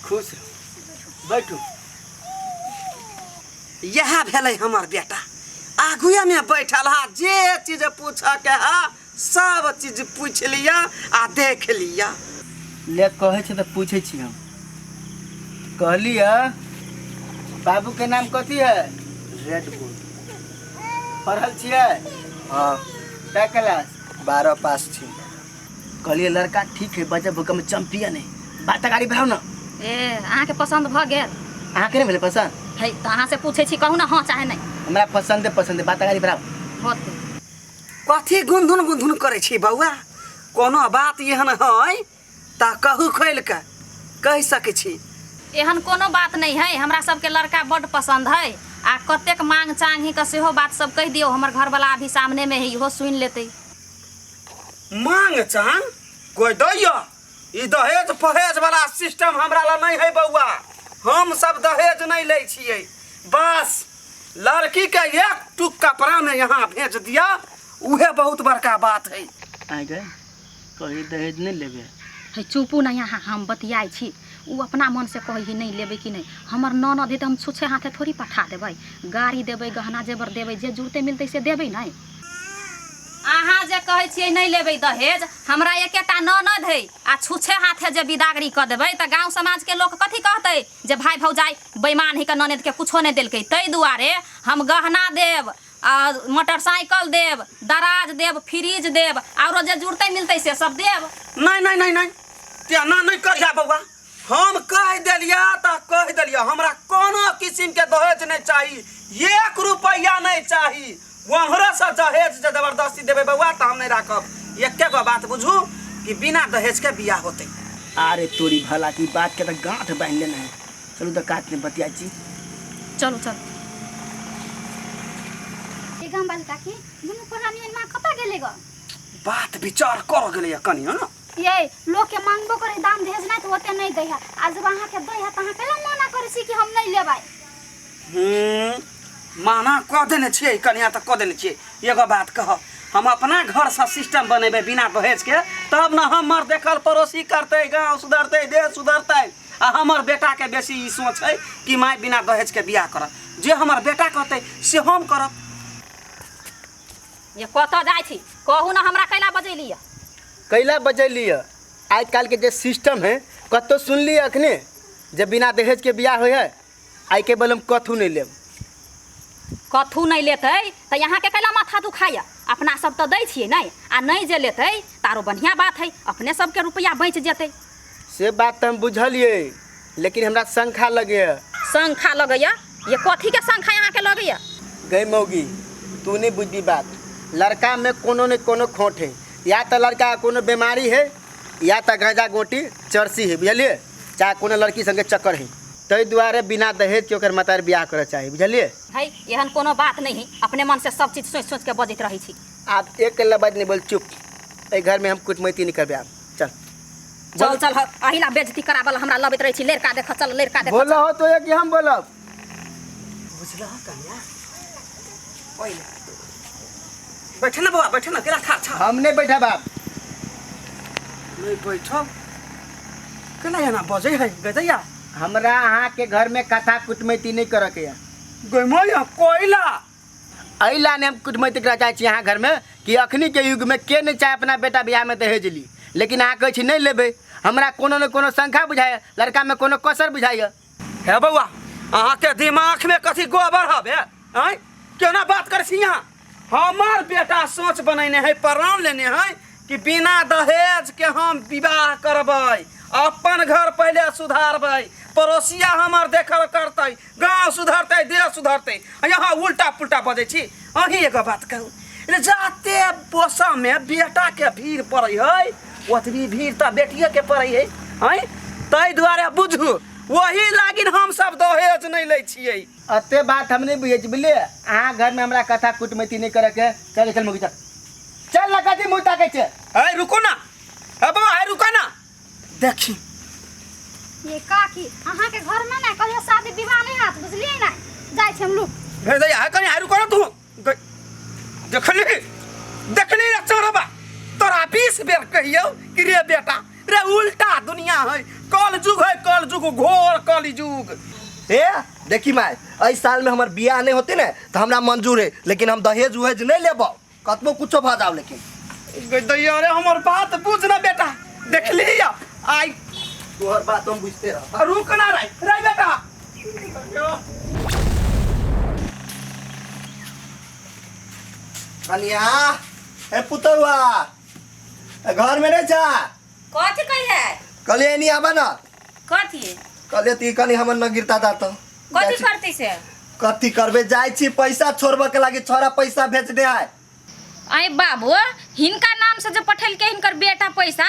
C: खुश रहो बैठो।
D: यह भेलै हमर बेटा आगुए में बैठल हा जे चीज पूछ के हा सब चीज पूछ लिया आ देख लिया।
C: ले कहे छे तो पूछे छी हम कहली बाबू के नाम कथी है रेड बुल पढ़ल छिए।
F: हाँ
C: क्या क्लास
F: 12 पास छी।
C: कहलिए लड़का ठीक है बच्चा भूकम में चैंपियन है बात गाड़ी बढ़ाओ ना।
G: ए अहाँ के पसंद भ गेल
C: अहाँ के नहीं भेले पसंद
G: है तो अहाँ से पूछे छी कहू ना हाँ चाहे नहीं
C: हमरा पसंद है बात गाड़ी बढ़ाओ।
G: होते
D: कथी गुनधुन करे छी बउआ कोनो बात एहन है त कहू खोल के कह सके छी।
G: एहन कोनो बात नहीं है हमरा सबके लड़का बड़ पसंद है आ कतेक मांग चांग ही का सेहो बात सब कह दियो हमर घर वाला अभी सामने में है इहो सुन लेते।
D: मांग चांग कोई दैया ई दहेज पहेज वाला सिस्टम हमरा ला नहीं है बउआ। हम सब दहेज नहीं ले छिए। बस लड़की के एक टुक कपड़ा में यहाँ भेज दिया, उहे बहुत बड़का बात है।
C: आ गए कहीं दहेज नहीं लेबे।
G: है चुपू ना यहाँ हम बतियाई छी। उ अपना मन से कही नहीं लेबै कि नहीं। हमर ननद है तो हम छुछे हाथे थोड़ी पठा देबै। गाड़ी देबै, गहना जेवर देबै, जे जुड़ते मिलते से देबै नहीं। अहाँ जे कहै छियै नहीं लेबै दहेज, हमरा एकेटा ननद है आ छुछे हाथे जे बिदागरी कऽ देबै तऽ गाँव समाज के लोग कथी कहतै जे भाई भौजाई बेईमान है के ननद के कुछो नहीं देलकै। ताहि दुआरे हम गहना देब, मोटरसाइकिल देब, दराज देब, फ्रिज देब, और जे जुड़ते मिलते से सब देब।
D: नहीं नहीं नहीं नहीं तेना नहीं करिया बउआ। हम कह दिलिया तो कह दिलिया, हमरा कोनो किस्म के दहेज नहीं चाहिए, 1 रुपया नहीं चाहिए। वहरा से दहेज जे जबरदस्ती देबे बउआ तो हम नहीं राखब। एके गो बात बुझू कि बिना दहेज के बियाह होते।
C: अरे तोरी भला की बात के तो गांठ बांध लेना है। चलो तो काट ने बतिया छी।
G: चलो चल।
B: गाम वाली काकी दुनू परानी मां कता गेले ग?
D: बात विचार कर गेले कनी है ना।
B: ये लोग के मांगबो करे दाम दहेज नहीं तो होते नहीं दैहा। आज वहां के दैहा तहां केला मना करे छी कि हम नहीं लेबै।
D: माना कह देने छिए कनिया तो कह देने छिए। एगो बात कह, हम अपना घर से सिस्टम बनेबे बिना दहेज के, तब ना हमर देखल पड़ोसी करते, गांव सुधरते, देश सुधरते। आ हमर बेटा के बेसी ई सोच है कि माय बिना दहेज के बियाह कर। जे हमर बेटा कहते से हम करब।
G: ये कत जाय छी कहू ना हमरा कैला बजैलिया।
C: कैला बजैलिए आज कल के जे सिस्टम है कतो सुन लिए अखने जे बिना दहेज के बियाह होय है। आई के बलम कथू नहीं लेब।
G: कथू नहीं लेते तो यहाँ के कैला माथा दुखाया। अपना सब तो दै छियै नहीं, आ नहीं जे लेते तारो बढ़िया बात है, अपने सबके रुपया बच जेते।
C: से बात तो हम बुझलिए, लेकिन हमरा शंखा लगे।
G: शंखा लगैया? ये कथी के शंखा यहाँ के लगैया?
C: गई मौगी तू नहीं बुझी बात। लड़का में कोनो न कोनो खोट है। या तो लड़का कोनो बीमारी है, या तो गांजा गोटी चरसी है, बुझलिए, चाहे कोनो लड़की संगे चक्कर है। तै दुआरे बिना दहेज के ओकर मतार बियाह करे चाहिए, बुझलिए।
G: है एहन कोनो बात नहीं, अपने मन से सब चीज सोच सोच के बजत रही छी।
C: आप एक लबाद नहीं बोल, चुप। ए घर में हम कुटमैती नहीं करबे। आप चल
G: चल चल अहिला बेइज्जती करावल हमरा लबैत रही छी। लड़का देख, चल लड़का देख।
C: बोला हो तो एक हम बोलब।
D: बुझला कन्या ओइले बैठे ना बउआ, बैठे ना, केला खा छा।
C: हम नहीं बैठा बाप।
D: नहीं बैठो केना एना बजे है गदैया।
C: हमरा अहाँ के घर में कथा कुटमैती नहीं करे के।
D: गइमैया कोइला
C: अइला ने हम कुटमैती करा चाहे छी यहाँ घर में कि अखनी के युग में के नहीं चाहे अपना बेटा बियाह में दहेज ली। लेकिन अहाँ कहै छी नहीं लेबै। हमरा कोनो न कोनो शंका बुझाय, लड़का में कोनो कसर बुझाय।
D: हे बउआ अहाँ के दिमाग में कथी गोबर हबे हैं? केना बात कर छी यहाँ? हमार बेटा सोच बनैने है, प्राण लेने है कि बिना दहेज के हम विवाह करबै, अपन घर पहले सुधारबै, पड़ोसिया हमर देखल करतै, गांव सुधरतै, देश सुधरतै। यहाँ उल्टा पुल्टा बजै छी। अहीं एगो बात कहू, जाते पोसा में बेटा के भीड़ पड़ै है ओतबी भीड़ तो बेटिए के पड़ै है हैं? ताहि दुआरे बुझू वही लागिन हम सब दहेज नहीं ले छियै।
C: अते बात हम नहीं बुझे बुझलिए। अहाँ घर में हमरा कथा कुटमैती नहीं करे के। चल चल मुगी चल चल ना कथी मुँह ताकै छै।
D: है रुको ना, है बाबा है रुका ना। देखी
B: ये काकी अहाँ के घर में ना कहियो शादी विवाह नहीं हाथ, बुझलिए ना? जाय छै हम लोग।
D: हे दैया है कनी है रुको ना तू। देखली देखली रे चोरबा, तोरा 20 बेर कहियो कि रे बेटा रे उल्टा दुनिया है, कल जुग है, कल जुग घोर कली जुग।
F: ए देखी माय, एहि साल में हमर बियाह नहीं होते ना तो हमरा मंजूर है, लेकिन हम दहेज उहेज नहीं लेब। कतबो कुछो भा जाओ। लेकिन
D: दैया रे हमर बात बुझ ना बेटा। देखली आई
F: तोहर बात हम बुझते रह।
D: रुक ना रे रे बेटा।
F: कनिया ए पुतरुआ घर में नहीं जा।
G: कथी कही है?
F: कले नहीं आबा ना।
G: कथी
F: कले ती कनी हमर न गिरता दा तो
G: कथी करती से?
F: कथी करबे जाय छी पैसा छोड़बे के लागी छोरा पैसा भेजने आय।
G: आई बाबू हिनका नाम से जो पठेल के हिनकर बेटा पैसा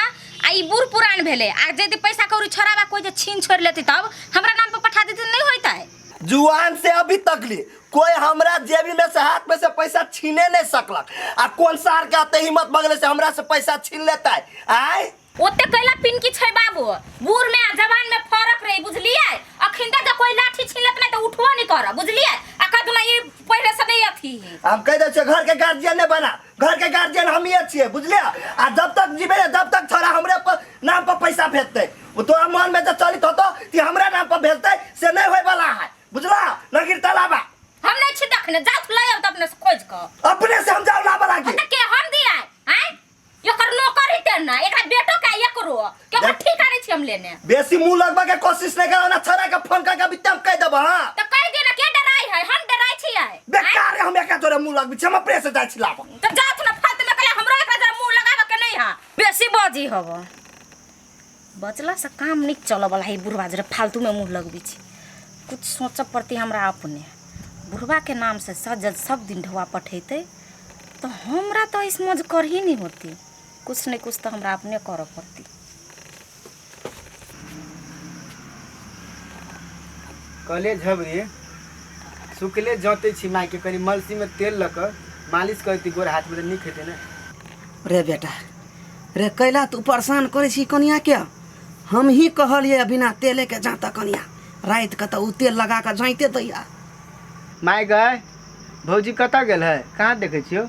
G: आई बूढ़ पुरान भेले। आ यदि पैसा कौड़ी छोड़ाबा कोई जे छीन छोड़ लेती तब हमरा नाम पे पठा देती नहीं होता है।
F: जुआन से अभी तक ली कोई हमरा जेबी में से हाथ में से पैसा छीने नहीं सकलक। आ कौन सार के आते हिम्मत बगले से हमरा से पैसा छीन लेता है आय?
G: ओते कैला पिनकी छै बाबू, बूढ़ में आ जवान में फर्क रही बुझलिए। अखिंदा जब कोई लाठी छीलत नहीं तो उठबो नहीं कर बुझलिए। आ कद ना ये पहले से नहीं अथी है।
F: हम कह दे छे घर के गार्जियन ने बना, घर के गार्जियन हम ही छिए बुझलिए। आ जब तक जीबे जब तक छोरा हमरे पर नाम पर पैसा भेजते वो तोरा मन में जब चलित होतो कि हमरा नाम पर भेजते से नहीं होय वाला है बुझला। नगिर तलाबा
G: हम नहीं छी देखने जात ले अब अपने से खोज क
F: अपने से हम जाओ ना बला के
G: के हम दिया हैं। एकर नौकर ही तेना एकरा बेटो का एकरो के हम ठिकाने छी हम लेने।
F: बेसी मुंह लगबा के कोशिश नहीं करो ना, छोरा के फोन करके अभी तक कह देबो। हां
G: तो कह दे ना के डराई है, हम डराई छी है
F: बेकार हम एका तोरे मुंह लगबी छ, हम अपने से जाय छी लाबो।
G: तो जात ना फालतू में कहले हमरो एकरा जरा मुंह लगाबे के नहीं हां बेसी बाजी हबो। बचला से काम नहीं चल वाला है बुढ़वा जरा फालतू में मुंह लगबी छी। कुछ सोच पड़ती हमरा अपने बुढ़वा के नाम से सजल सब दिन ढवा पठेते तो हमरा तो इस मौज कर ही नहीं होती। कुछ नहीं कुछ तो हमरा अपने कर पड़ती।
C: कले झबरी सुखले जोते छी माई के कनी मलसी में तेल लकर मालिश करती गोर हाथ में नहीं खेते ना।
H: रे बेटा रे कैला तू परेशान करे छी कनिया के। हम ही कहलिए बिना तेले के जाता कनिया रात के तो तेल लगा के जाइते दैया।
C: माई गए भौजी कत गेल है, कहाँ देखे छियो?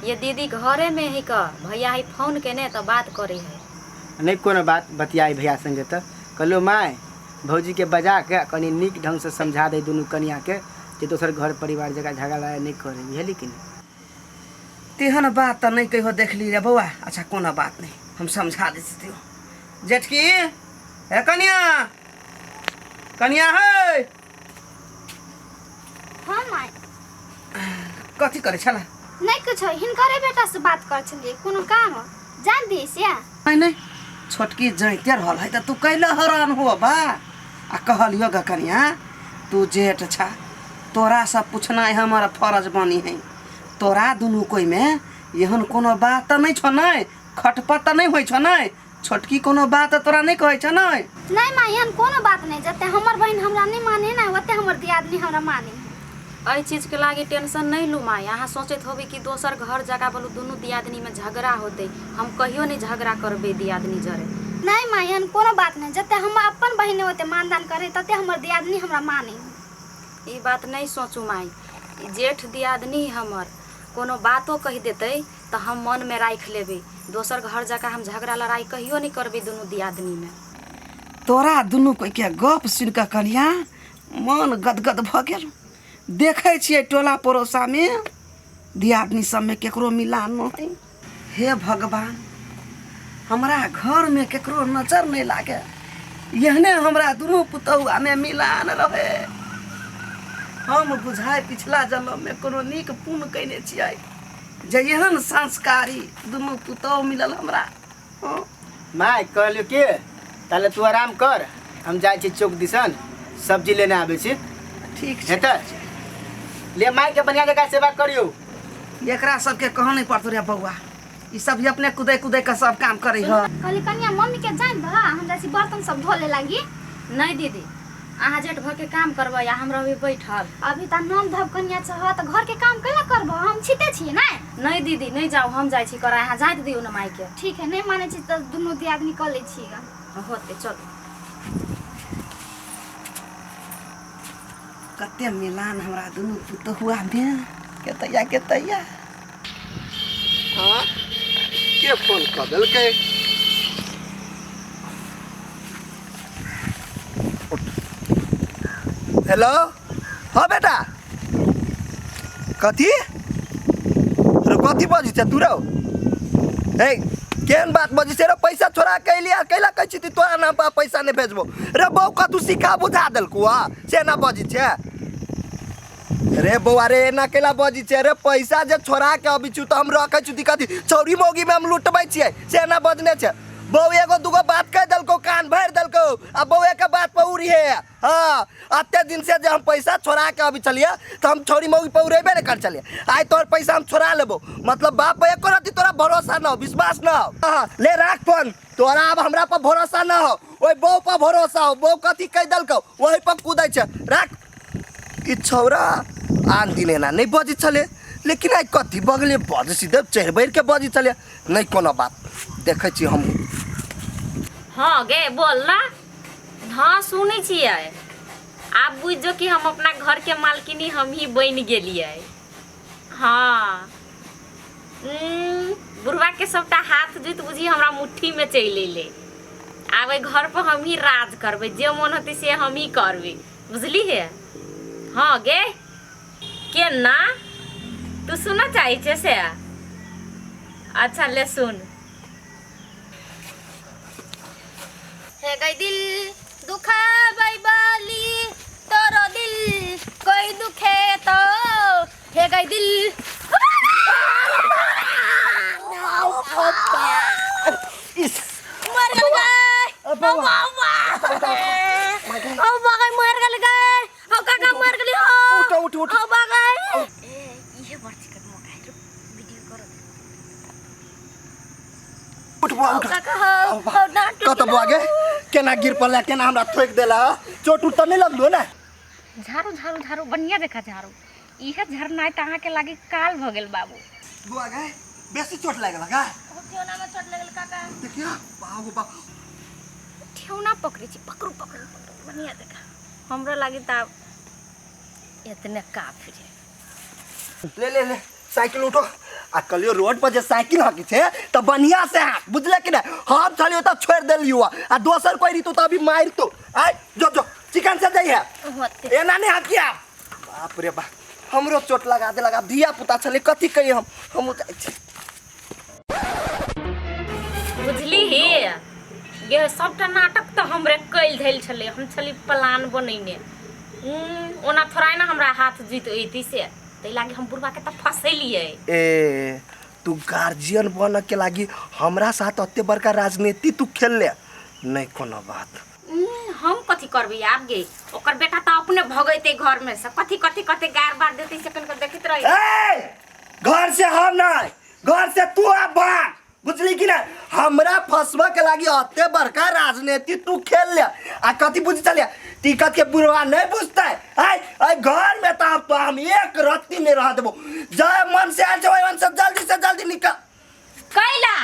G: ये दीदी घरे में ही का भैया ही फोन केने तो बात करे है।
C: नहीं कोनो बात बतियाई भैया संगे तो कहलो माई भौजी के बजा के कनी नीक ढंग से समझा दे दोनों कनिया के जे दोसर घर परिवार जगह झगड़ा नहीं करे बुझली कि नहीं।
H: तेहन बात तो नहीं कहो देख ली रे बउआ। अच्छा कोनो बात नहीं हम समझा देती हूँ। जेठकी है कनिया कनिया है
B: हाँ माय
H: कथी करे छला?
B: नहीं कुछ हिनकरे बेटा से बात कर छलिए कोनो काम जान दिए से
H: नहीं नहीं छोटकी जाइते रहल है तो तू कैले हैरान हो बा। आ कहलियो ग कनिया तू जेठ छा तोरा सब पूछना है हमारा फर्ज बनी है। तोरा दुनू कोई में एहन कोनो बात तो नहीं छो नहीं खटपट तो नहीं होई छो नहीं छोटकी कोनो बात तोरा नहीं कहै छ नहीं।
B: नहीं माय एहन कोनो बात नहीं जते हमर बहन हमरा नहीं माने ना ओते हमर दियादनी हमरा माने।
G: आई चीज के लागी टेंशन नहीं लू माँ। यहाँ सोचत होबे कि दोसर घर जगह बोलू दोनों दियादनी में झगड़ा होते। हम कहियो नहीं झगड़ा करबे दियादनी जरे।
B: नहीं माय एहन कोनो बात नहीं जते हम अपन बहन होते मानदान करे तते हमर दियादनी हमरा माने।
G: ई बात नहीं सोचू माई। जेठ दियादनी हमर कोनो बातो कह देते तो हम मन में राख लेबे। दोसर घर जगह हम झगड़ा लड़ाई कहियो नहीं करबे दोनों दियादनी में।
H: तोरा दुनू कोई के गप सुन के कनिया मन गदगद भ गेल। देखे छिए टोला पड़ोसा में दियादनी सब में केकरो मिलान नहीं। हे भगवान हमरा घर में केकरो नजर नहीं लागे यहने हमरा दुनू पुतौआ में मिलान रहे। हम बुझाए पिछला जन्म में कोनो नीक पुण्य कैने छियै जे एहन संस्कारी दुनू पुतौ मिलल हमरा।
C: माई कहलियो के ताले तू आराम कर हम जाए छी चौक दिसन सब्जी लेने आबे छी।
H: ठीक
C: है त ले माई के बढ़िया जगह सेवा करियो।
H: एकरा सबके कह नहीं पड़तो रे बउआ। ई सब भी अपने कुदै कुदै का सब काम करे ह।
B: कहली कनिया मम्मी के जान भा हम जैसी बर्तन सब धोले लागी।
G: नहीं दीदी अहाँ जेठ भर के काम करबे या हम रहबे बैठल।
B: अभी त नम धब कनिया छ त घर के काम कैला करबो हम छिते छी ना।
G: नहीं दीदी नहीं जाओ हम जाय छी करा। यहाँ जाय दियो न माई के।
B: ठीक है नहीं माने छी त दोनों दियादनी क ले छीगा
G: होते चलो।
H: कते मिलान हमरा दुनू पुतहुआ में के तैया।
F: हाँ के फोन कर देलकै? हेलो हाँ बेटा कथी रे कथी बजी छ तू रौ? ए केहन बात बजी छै रे? पैसा छोड़ा के लिया कैला कहै छी तोरा नाम पर पैसा नहीं भेजबो रे बौ का तू सिखा बुझा देलकू आ से ना बजी छै रे बौआ रे ना कैला बजी छै रे? पैसा जे छोड़ा के अभी छु त हम रखै छु कथी चौरी मौगी में हम लुटबै छियै से ना बजने छै। बौ एगो दूगो बात कह देलको कान भर देलको आ बौए के बात पर उड़ी है। हाँ अत्ते दिन से जे हम पैसा छोड़ा के अभी चलिए तो हम छोरी मौगी पर उड़ेबे नहीं कर चलिए। आज तोर पैसा हम छोड़ा लेबो मतलब बाप पे एको रति तोरा भरोसा न हो विश्वास न हो। हाँ ले राख फोन तोरा अब हमरा पर भरोसा न हो ओए बौ पर भरोसा हो। बौ कथी कह देलको वही पर कूदै छै राख। कि छौरा आन दिन एना नहीं बजी चले लेकिन आई कथी बगले बज सीधे चढ़ बैर के बजी चले नहीं कोनो बात देखे छी हम।
G: हाँ गे बोल ना। हाँ सुनै छियै आप बुझो कि हम अपना घर के मालकिनी हम ही बन गेलिए। हाँ बुढ़वा के सबटा हाथ जुत बुझी हमरा मुट्ठी में चलि ले। आब घर पर हम ही राज करबे जे मन होते से हम ही करबे बुझली है। हाँ गे केना तू सुना चाही छे से? अच्छा ले सुन।
E: हे गई दिल दुखा बाली तोरो दिल कोई दुखे तो हे गई दिल मर गल गए मर गल गए काका मर गली हो
F: उठ उठ
E: ओ बागै ये बर्ची कर मोका वीडियो करो
F: उठ बुआ उठ
E: काका हो डांट
F: कत बुआ गे केना गिर पड़ला केना हमरा ठोक देला चोट उठ त नहीं लगलो ना?
G: झाड़ू झाड़ू झाड़ू बढ़िया देखा झाड़ू इहे झरना त अहाँ के लागी काल भ गेल बाबू।
F: बुआ गे बेसी चोट लागल का?
E: ठेवना में चोट लगल काका
F: देखियो बाबू बा
G: ठेवना पकड़े छी पकड़ू पकड़ू बढ़िया देखा हमरा लागी त इतने काफी है।
F: ले साइकिल उठो आ कलियो रोड पर जे साइकिल हकी छे त बढ़िया से हाथ बुझले कि नहीं हम चलियो त छोड़ देलियो आ दोसर कोई रीतो त अभी मार तो आय जो जो चिकन से जाई है एना नहीं हकिया बाप रे बा हमरो चोट लगा दे लगा दिया पुता छले कथी कही हम जाई छी
G: बुझली हे गे सबटा नाटक त हमरे कैल धैल छले हम छली प्लान बनैने ओना थोड़ा ना हमरा हाथ जीत एती से तै लागी हम बुढ़वा के त फसैलिए।
F: ए तू गार्जियन बन के लागी हमरा साथ अत्ते बड़का राजनीति तू खेल ले नहीं कोनो बात।
G: हम कथी करबे आप गे ओकर बेटा त अपने भगैते घर में से कथी कथी कथी गार बार देते से कन देखित रही।
F: ए घर से हम नहीं घर से तू आ भाग बुझली कि ना हमरा फसवा के लागी अत्ते बड़का राजनीति तू खेल ले आ कथी बुझ चलिया टिकट के बुढ़वा नहीं बुझता है आई घर में तो हम एक रत्ती नहीं रह देबो जय मन से आ जाओ मन से जल्दी निकल
G: कैला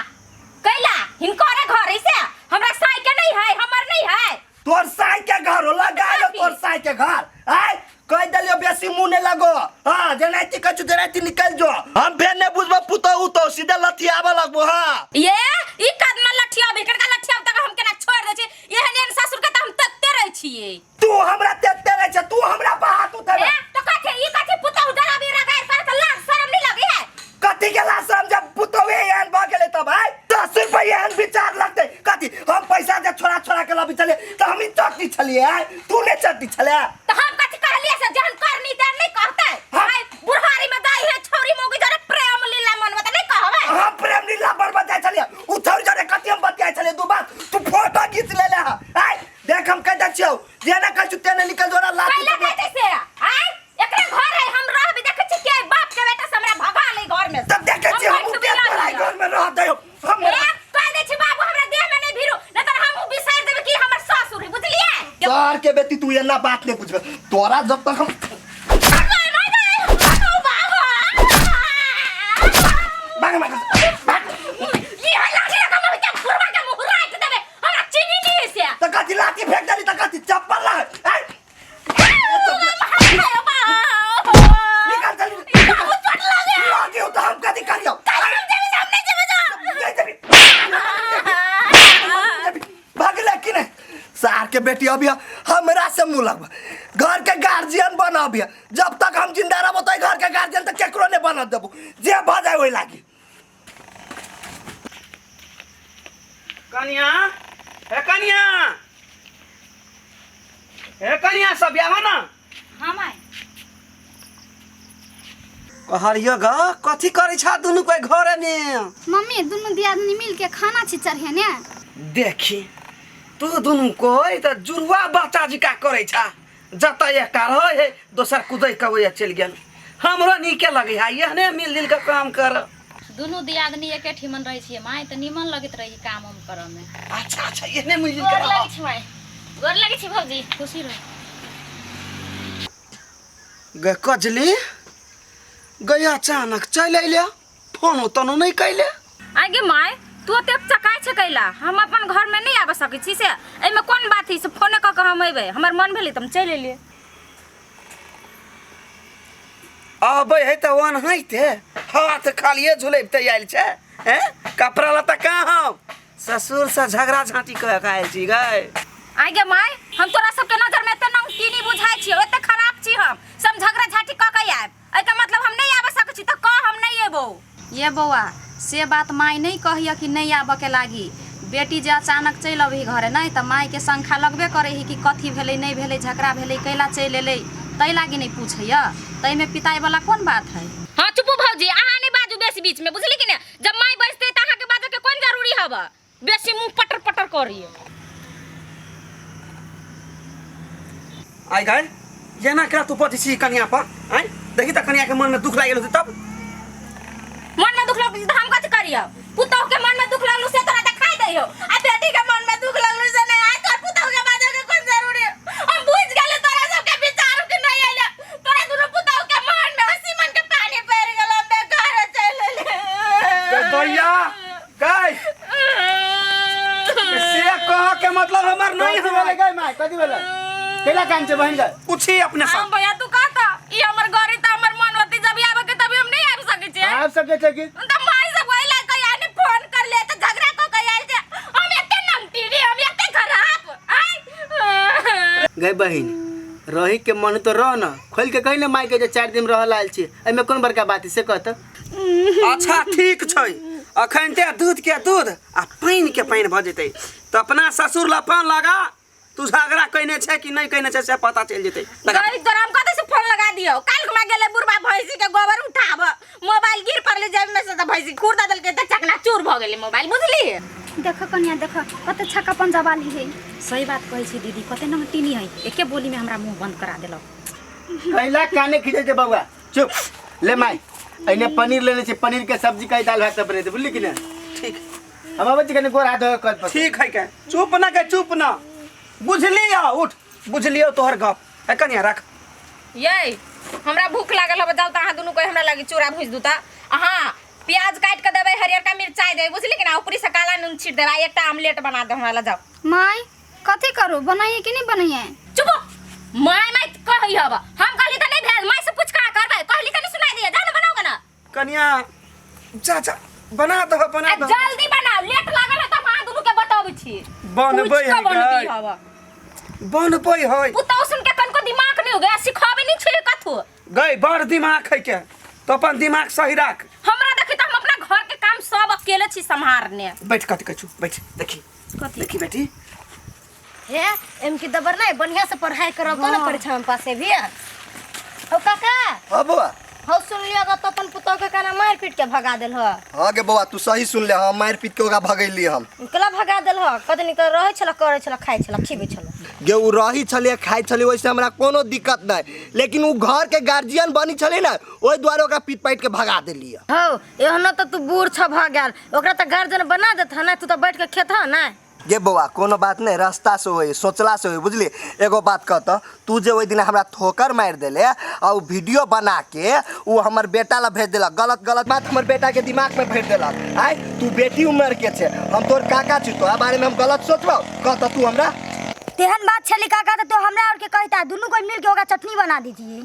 G: कैला हिनकोरे घर से हमरा साई के नहीं है हमर नहीं है
F: तोर साई के घर हो लगा लो तोर साई के घर आई कह दलियो बेसी मुंह नहीं लगो हां जनाती कछु जनाती निकल जो हम बेन ने बुझबो पुतो उतो सीधे लठियाबा लगबो हां
G: ये ई कदम लठिया बेकर का लठिया तक हम केना छोड़ दे छी एहन ससुर के त हम तत्ते रह छिए
F: तू हमरा तत्ते रह छ तू हमरा पे हाथ उठा
G: ए तो कथे ई कथे पुतो जरा भी रगार कर त लाज शर्म नहीं लगी है
F: कथी के लाज शर्म जब पुतोवे एहन भ गेले त भाई 10 रुपया एहन विचार लगते कथी हम पैसा जे छोड़ा के लबी चले त हम चटनी छलिए तू ने चटनी छले
G: तो हम कथी कहलिए से जहन करनी त नहीं कहते भाई बुढ़ारी में दाई है छोरी मोगी जरे प्रेम लीला मन में त नहीं कहबे
F: हम प्रेम लीला पर बता चलिए उठौर जरे कथी हम बतिया चले दू बात तू फोटो खींच ले ले आई देख हम कह छियो जे ना कछु तेने निकल जोरा ला
G: पहले कहते से आई एकरे घर है हम रह भी देखे छी के बाप के बेटा से हमरा भगा ले घर में
F: तब देखे छी हम के तोरा घर में रह दयो हम
G: कह दे छी बाबू हमरा देह में नहीं भिरो न त हम बिसार देबे कि हमर ससुर है बुझलिए
F: तोर के बेटी तू एना बात नहीं बुझबे तोरा जब तक हम लाठी फेंक डाली तक चप्पल निकाल चली लाठी तो हम कदी करियो भागले कि नहीं सार के बेटी अभी हमरा से मुंह लगबा घर के गार्जियन बना अभी जब तक हम जिंदा रहबो तो घर के गार्जियन तो केकरो नहीं बना देबो जे भ जाय ओइ लागी
D: कनिया ए कनिया सब आवा ना
G: हम आए
H: कहरियो ग कथी करै छ दुनु कोइ घरे ने
B: मम्मी दुनू दियादनी मिल के खाना छी चढ़े ने
H: देखी तू दुनु कोइ त जुरुआ बच्चा जिका करै छ जता एकटा रहे दोसर कुदै कबै चल गेल हमरो नीके लगे है एहने मिल के काम कर
G: दोनों दियादनी एके ठिमन रही छिए माई त निमन लगत रही काम हम करे में
H: अच्छा एहने मिल
G: गोर
H: के
G: लगी छी माई गोर लगी छी भौजी खुशी रह
H: गे कजली गई अचानक चल अइले फोन तनु नहीं कैले।
G: आगे माय तू ओते चकाय छ कैला हम अपन घर में नहीं आब सकै छी से एमे कोन बात है से फोन क के हम अइबे हमर मन भेली त हम चल एलिए।
H: अबे है त वन हैते हाथ खालिए झुलैबते आइल छै हैं कपड़ा लता कहाँ हम ससुर से झगड़ा झांटी कह के आइल छी गए।
G: आगे माय हम तोरा सबके नजर में एते नमकीनी बुझाय छी ओते खराब छी हम सब झगड़ा झाटी क के आब एका मतलब हम नहीं आब सकै छी त क हम नहीं एबो।
I: ये बौआ से बात माई नहीं कहिया कि नहीं आबे के लागी बेटी जे अचानक चल अबही घरे नहीं त माई के संख्या लगबे करे ही कि कथी भेलै नहीं भेलै झगड़ा भेलै कैला चल एलै तै लागी नहीं पूछैया तै में पिताई वाला कौन बात है।
G: हां चुप भौजी अहाँ नहीं बाजू बेसी बीच में बुझली कि ने जब माई बजते त अहाँ के बाजे के कोन जरूरी हबा बेसी मुंह पटर पटर करिए।
H: आई गए ये ना करा तू पति छी कन्या पर हैं देखी त कन्या के मन में दुख लागल होते तब
G: मन में दुख लागल त हम कथि करियो पुतौ के मन में दुख लागल से तोरा देखाई दैयो आ बेटी के मन में दुख लागल से नहीं आ तोर पुतौ के बाजे के कोन जरूरी हम बुझ गेले तोरा सब के विचार के नहीं आइले तोरा दुनु पुतौ के मन में हंसी मन के पानी पैर गेल बेकार चल ले
H: दैया गए से कह के मतलब हमर नहीं
C: होले गई माय कथि भेलै केला काम से बहन गए
H: पूछी अपने से
G: हम भैया तू कहता ई हमर घरे त हमर मन होती जब आबे के तभी हम नहीं आब सकै छी
C: आप सब के कि
G: त माई सब आइला कहिया ने फोन कर ले त झगड़ा को कहिया जे हम एते नमतीरी हम एते खराब आई
C: गई बहन रही के मन तो रह न खोल के कहि न माई के जे 4 दिन रहल आइल छी एमे कोन बड़का बात है से कहत।
H: अच्छा ठीक छै अखन ते दूध के दूध आ पानी के पानी भ जेतै त अपना ससुर ला फोन लगा तू झगड़ा कइने छै कि नहीं कइने छै से पता चल जेतै।
G: गई तोरा हम कतै से फोन लगा दियो काल में गेले बुढ़बा भैंसी के गोबर उठाब मोबाइल गिर पड़ले जेब में से त भैंसी खुरदा दल के त चकना चूर भ गेले मोबाइल बुझली।
B: देख कन्या देख कते छक्कापन जवाली है।
G: सही बात कहै छी दीदी कते नमटीनी है एके बोली में हमरा मुंह बंद करा देलक।
C: कैला काने खिजे जे बउआ चुप ले माई अइने पनीर लेने छै पनीर के सब्जी का दाल भात बने दे बुझली कि ना
H: ठीक
C: हम आबै छी कने गोर हाथ धो के कल पर
H: ठीक है के चुप ना बुझलिया उठ बुझलियो तोहर गप है कन्या रख।
G: ये हमरा भूख लागल अब जाओ त अहाँ दुनु कोई हमरा लागी चूरा भूज दूता अहाँ प्याज काट के देबै हरियर का मिर्चाई देबै बुझली कि ना ऊपरी से काला नून छीट देबै एकटा ऑमलेट बना दे हमरा ला जाओ।
B: माई कथी करू बनाइए कि नहीं बनाइए।
G: चुप माय माय कहि हब हम कहली त नहीं भेल माय से पूछ का करबै कहली त नहीं सुनाई दिए जानो बनाओ ना
H: कन्या जा बना दो
G: जल्दी बनाओ लेट लागल त अहाँ दुनु के बताबै छी
H: बनबै है बनबै है
G: पुतौ सुन के कनको दिमाग नहीं हो गया सिखाबे नहीं छै कथु
H: गई बड़ दिमाग है के तो अपन दिमाग सही रख।
G: हमरा देखि त हम अपना घर के काम सब अकेले छी संभारने।
H: बैठ कथी कछु बैठ देखी
G: कथी
H: देखी बेटी
E: हे एम की दबर नहीं बढ़िया से पढ़ाई करब तो ना परीक्षा में पास भी हो काका
F: हाँ बउआ
E: हो सुन लिया तो अपन पुतौ के काना मार पीट के भगा देल हो।
F: हाँ गे बउआ तू सही सुन ले हाँ मार पीट के ओकरा भगैली हम
E: कला भगा देल हो कतनी कर रहे छला करे छला खाइ छला खिबै छला
F: गे उ रही छले खाइ छले वैसे हमरा कोनो दिक्कत नहीं लेकिन उ घर के गार्जियन बनी छले ना ओइ द्वारा ओकरा पीट पाइट के भगा देली
E: हो एहनो तो तू बूढ़ छ भ गेल ओकरा त गार्जियन बना देत ह ना तू त बैठ के खेत ह ना।
F: गे बउआ कोनो बात नहीं रास्ता से होई सोचला से होई बुझली एगो बात कहत तू जे ओइ दिन हमरा ठोकर मार देले आ उ वीडियो बना के उ हमर बेटा ला भेज देलक गलत बात हमर बेटा के दिमाग में भेज देलक आय तू बेटी उम्र के छे हम तोर काका छी तो बारे में हम गलत सोचबो कहत तू हमरा
E: तेहन बात छली काका तो हमरा और के कहता दुनु कोई मिल के ओकरा चटनी बना दीजिए।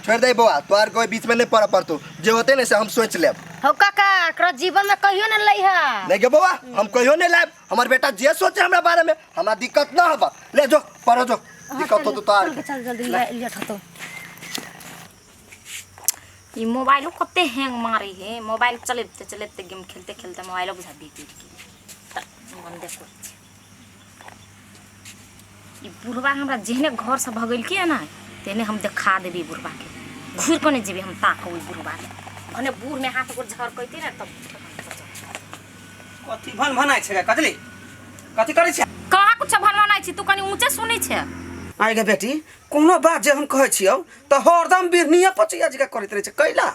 F: छोड़ दे बउआ तोर कोई बीच में नहीं पड़ पड़तू जे होते ने से हम सोच लेब।
E: हो काका एकरा जीवन में कहियो न लई है
F: नहीं गे बउआ हम कहियो नहीं लाब हमर बेटा जे सोचे हमरा बारे में हमरा दिक्कत ना होबा ले जो पढ़ो जो दिक्कत हो तो तार
E: चल जल्दी लेट हो तो
G: ई मोबाइल कते हैंग मारे है मोबाइल चलेते गेम खेलते मोबाइल बुझा दी त मन देखो ई बुढ़वा हमरा जेहने घर से भगल के ना तेने हम देखा देबी बुढ़वा के घूर को नहीं जेबी हम ताकू बुढ़वा भने बूढ़ में हाथ को झर कहती ना तब
H: कथी भन छै कजली कथी करे छै
G: कहा कुछ भनवानाइ छी तू कनी ऊंचे सुनै छै।
H: आइ गे बेटी कोनो बात जे हम कहै छियौ त हरदम बिरनिया पचिया जगह करैत रहे छै कैला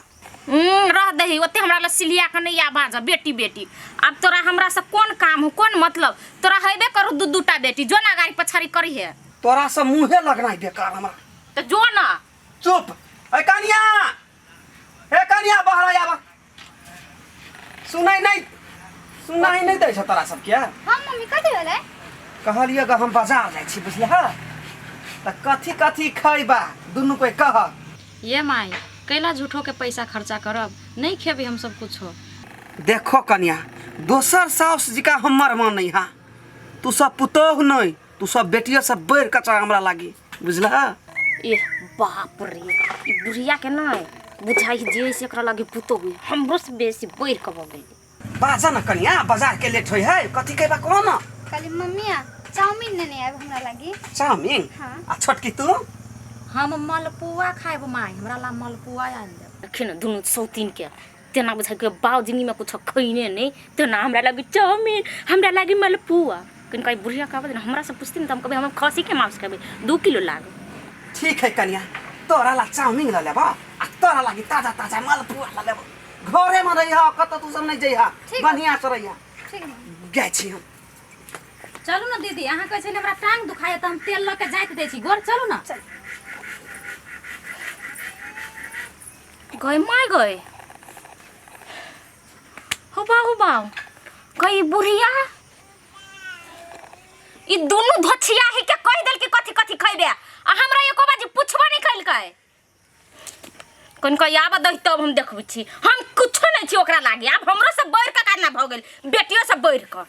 G: रह दही ओते हमरा ल सिलिया के नहीं आवाज बेटी अब तोरा हमरा से कोन काम हो कोन मतलब तोरा हेबे करू दूटा बेटी जो ना गाड़ी पछाड़ी करी है
H: तोरा से मुंहे लगना बेकार हमरा
G: तो जो ना
H: चुप ए कनिया बाहर आया बा सुनाई नहीं दै छ तोरा सब के
B: हम मम्मी कथी भेलै
H: कहलिए ग हम बाजार जाइ छी बुझले ह त कथी खइबा दुनु कोई कह
I: ये माई कैला झूठो के पैसा खर्चा करब नहीं खेबी हम सब कुछो।
H: देखो कन्या दोसर साउस जी का हमर मन नहीं हा तू सब पुतोह नहीं तू सब बेटिया सब बैर कचा हमरा लागी बुझला।
G: ए बाप रे ई बुढ़िया के नहीं बुझाई जे से एकरा लागे पुतो हुई हमरो से बेसी बैर कब गई।
H: बाजा न कन्या बाजार के लेट होई है कथी कहबा कौन
B: खाली मम्मिया चाउमीन नेने आब हमरा लागि।
H: चाउमीन
B: हाँ।
H: आ छोटकी तू
I: हम मलपुआ खाएब माई हमरा ला मलपुआ आन दे।
G: रखिन दुनु सौतीन के तेना बुझाई के बाउजिनी में कुछ खइने नहीं तेना हमरा लागे चाउमीन हमरा लागे मलपुआ कन कई बुढ़िया का बदन हमरा से पूछती न त हम कभी हम खसी के मांस खाबे 2 किलो लाग।
H: ठीक है कन्या तोरा ला चाउमीन ल लेबा आ तोरा लागि ताजा मालपुआ ल लेबा घरे में रहिया कत तू सब नहीं जइहा बढ़िया से रहिया
B: ठीक है
H: गए छी हम।
G: चलू ना दीदी अहाँ कहै छै हमरा टांग दुखाय त हम तेल ल के जाइत दै छी घर चलू ना। गए माय गए हो बाऊ कई बुढ़िया ई दोनों धछिया ही के कह देल कि कथी खइबे आ हमरा एको बाजी पूछबो नहीं कइल के कोन को आब दहि तब हम देखबै छी हम कुछो नहीं छी ओकरा लागे अब हमरो सब बैर का काना भ गेल बेटियो सब बैर का।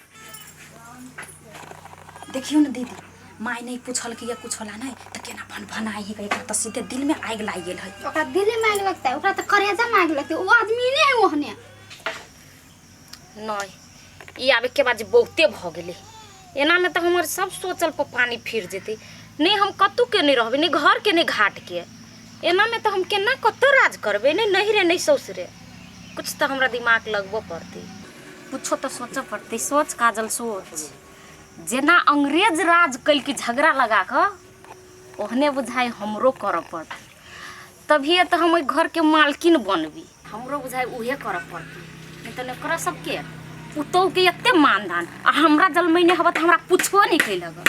I: देखियो ना दीदी माई नहीं पूछल कि ये कुछ होला नहीं त केना भनाई ही एकरा त सीधे दिल में आग लाग गेल है।
B: ओकरा दिल में आग लगता है ओकरा त करेजा में आग लगता है वो आदमी नहीं है ओहने
G: नहीं ई आबे के बाद बहुते भ गेले एना में त हमर सब सोचल पर पानी फिर जेते नहीं हम कतु के नहीं रहबे नहीं घर के नहीं घाट के एना में तो हम केना कतो राज करबे नहीं नहिरे नहीं ससुरे कुछ तो हमरा दिमाग लगबो पड़ती कुछो तो सोच पड़ती सोच काजल सोच जेना अंग्रेज राज कल के झगड़ा लगा क ओहने बुझाई हमरो कर पड़त तभी तो हम घर के मालकिन बनबी हमरो बुझाई उहे कर पड़ती नहीं तो न कर सबके पुतौ के एते मानदान आ हमरा जलमै ने हबत हमरा पूछबो नहीं कैलक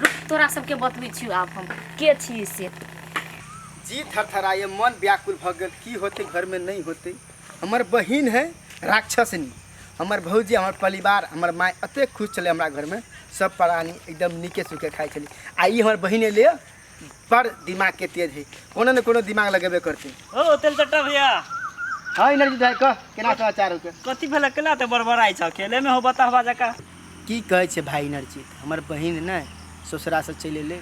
G: रुक तोरा सबके बतबै छी आब हम के छी से
C: जी थरथराए मन व्याकुल भ गेल की होते घर में नहीं होते हमर बहिन है राक्षसनी हमर भौजी हमर परिवार हमर माय अते खुश चले हमरा घर में सब प्राणी एकदम निके सुखे खाए चली आई हमर बहिने ले पर दिमाग के तेज है कोनो न कोनो दिमाग लगेबे करते।
D: ओ तेल चट्टा भैया
C: हां एनर्जी दाई क केना समाचार होके
D: कथी भेल केला त बड़बड़ाई छ खेले में हो बतावा जका
C: की कहे छे भाई एनर्जी हमर बहिन ने ससुरा से चले ले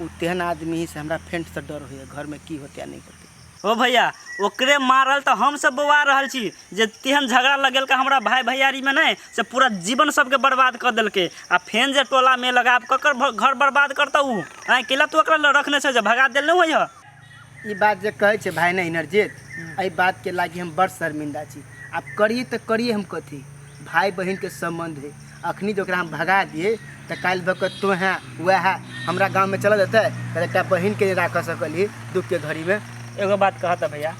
C: उ तेहन आदमी ही से हमरा फेंट से डर होय घर में की होते नहीं होते।
D: ओ भैया ओकरे मारल त हम सब बौआ रहल छी जे तेहन झगड़ा लगेल का हमरा भाई भैयारी में नहीं से पूरा जीवन सबके बर्बाद कर देलके आ फेन जे टोला में लगाब ककर घर बर्बाद करता उ आ केला तो ओकरा रखने छै जे भगा देल न होय
C: ई बात जे कहे छे भाई ने एनर्जित आई बात के लागी हम बड़ शर्मिंदा छी अब करिए तो करिए हम कथी भाई बहन के संबंध है अखनी जो हम भगा दिए तो काल भक तो है वह हमरा गांव में चला जाता है एक बहन के राख सकली दुख के घड़ी में।
D: एगो बात कहता भैया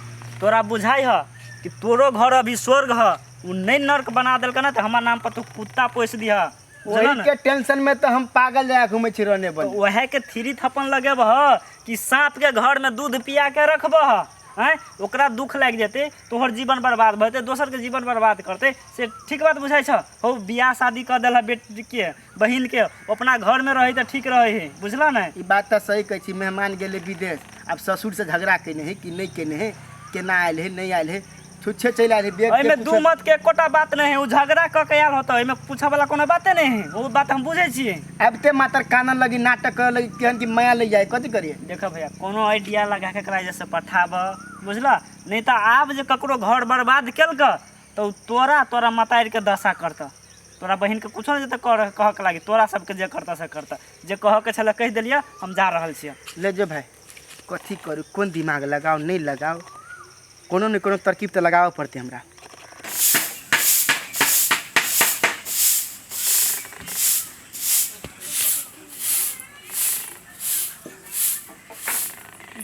D: तोरा बुझाई ह कि तोरो घर अभी स्वर्ग ह उ नहीं नर्क बना देलक ना त हमर नाम पर तू कुत्ता पोस दिया
C: वही के टेंशन में तो हम पागल जाया घूमे छी रहने बन
D: वह के थ्री थपन लगेब ह कि सांप के घर में दूध पिया के रखब ह हैं ओकरा दुख लग जेते तोहर जीवन बर्बाद भते दोसर के जीवन बर्बाद करते से ठीक बात बुझाई छ हो बियाह शादी कर देला बेटी के बहिन के अपना घर में रही त ठीक रहे है बुझला ना।
C: ई बात तो सही कह छी मेहमान गेले विदेश अब ससुर से झगड़ा केने है कि नहीं केने है केना आयल है नहीं आयल है छुच्छे चल आयल है बेग
D: एमे दू मत के एकोटा बात नहीं है उ झगड़ा क के आयल होता एमे पूछे वाला कोनो बाते नहीं है वो बात हम बुझे छी
C: अब ते मातर कानन लगी नाटक कर लगी केहन की माया ले जाए कथी करिए
D: देखो भैया कोनो आइडिया लगा के करा जैसे पठाब बुझला नहीं तो आब जे ककरो घर बर्बाद केलक तो तोरा मतार के दशा करता तोरा बहन के कुछो नहीं कर कह के लागी तोरा सबके जे करता से करता जे कह के छले कह देलिया हम जा रहल छी
C: ले जो भाई कथी करू कौन दिमाग लगाओ नहीं लगाओ कोनो न कोनो तरकीब तो लगाओ पड़ते हमरा।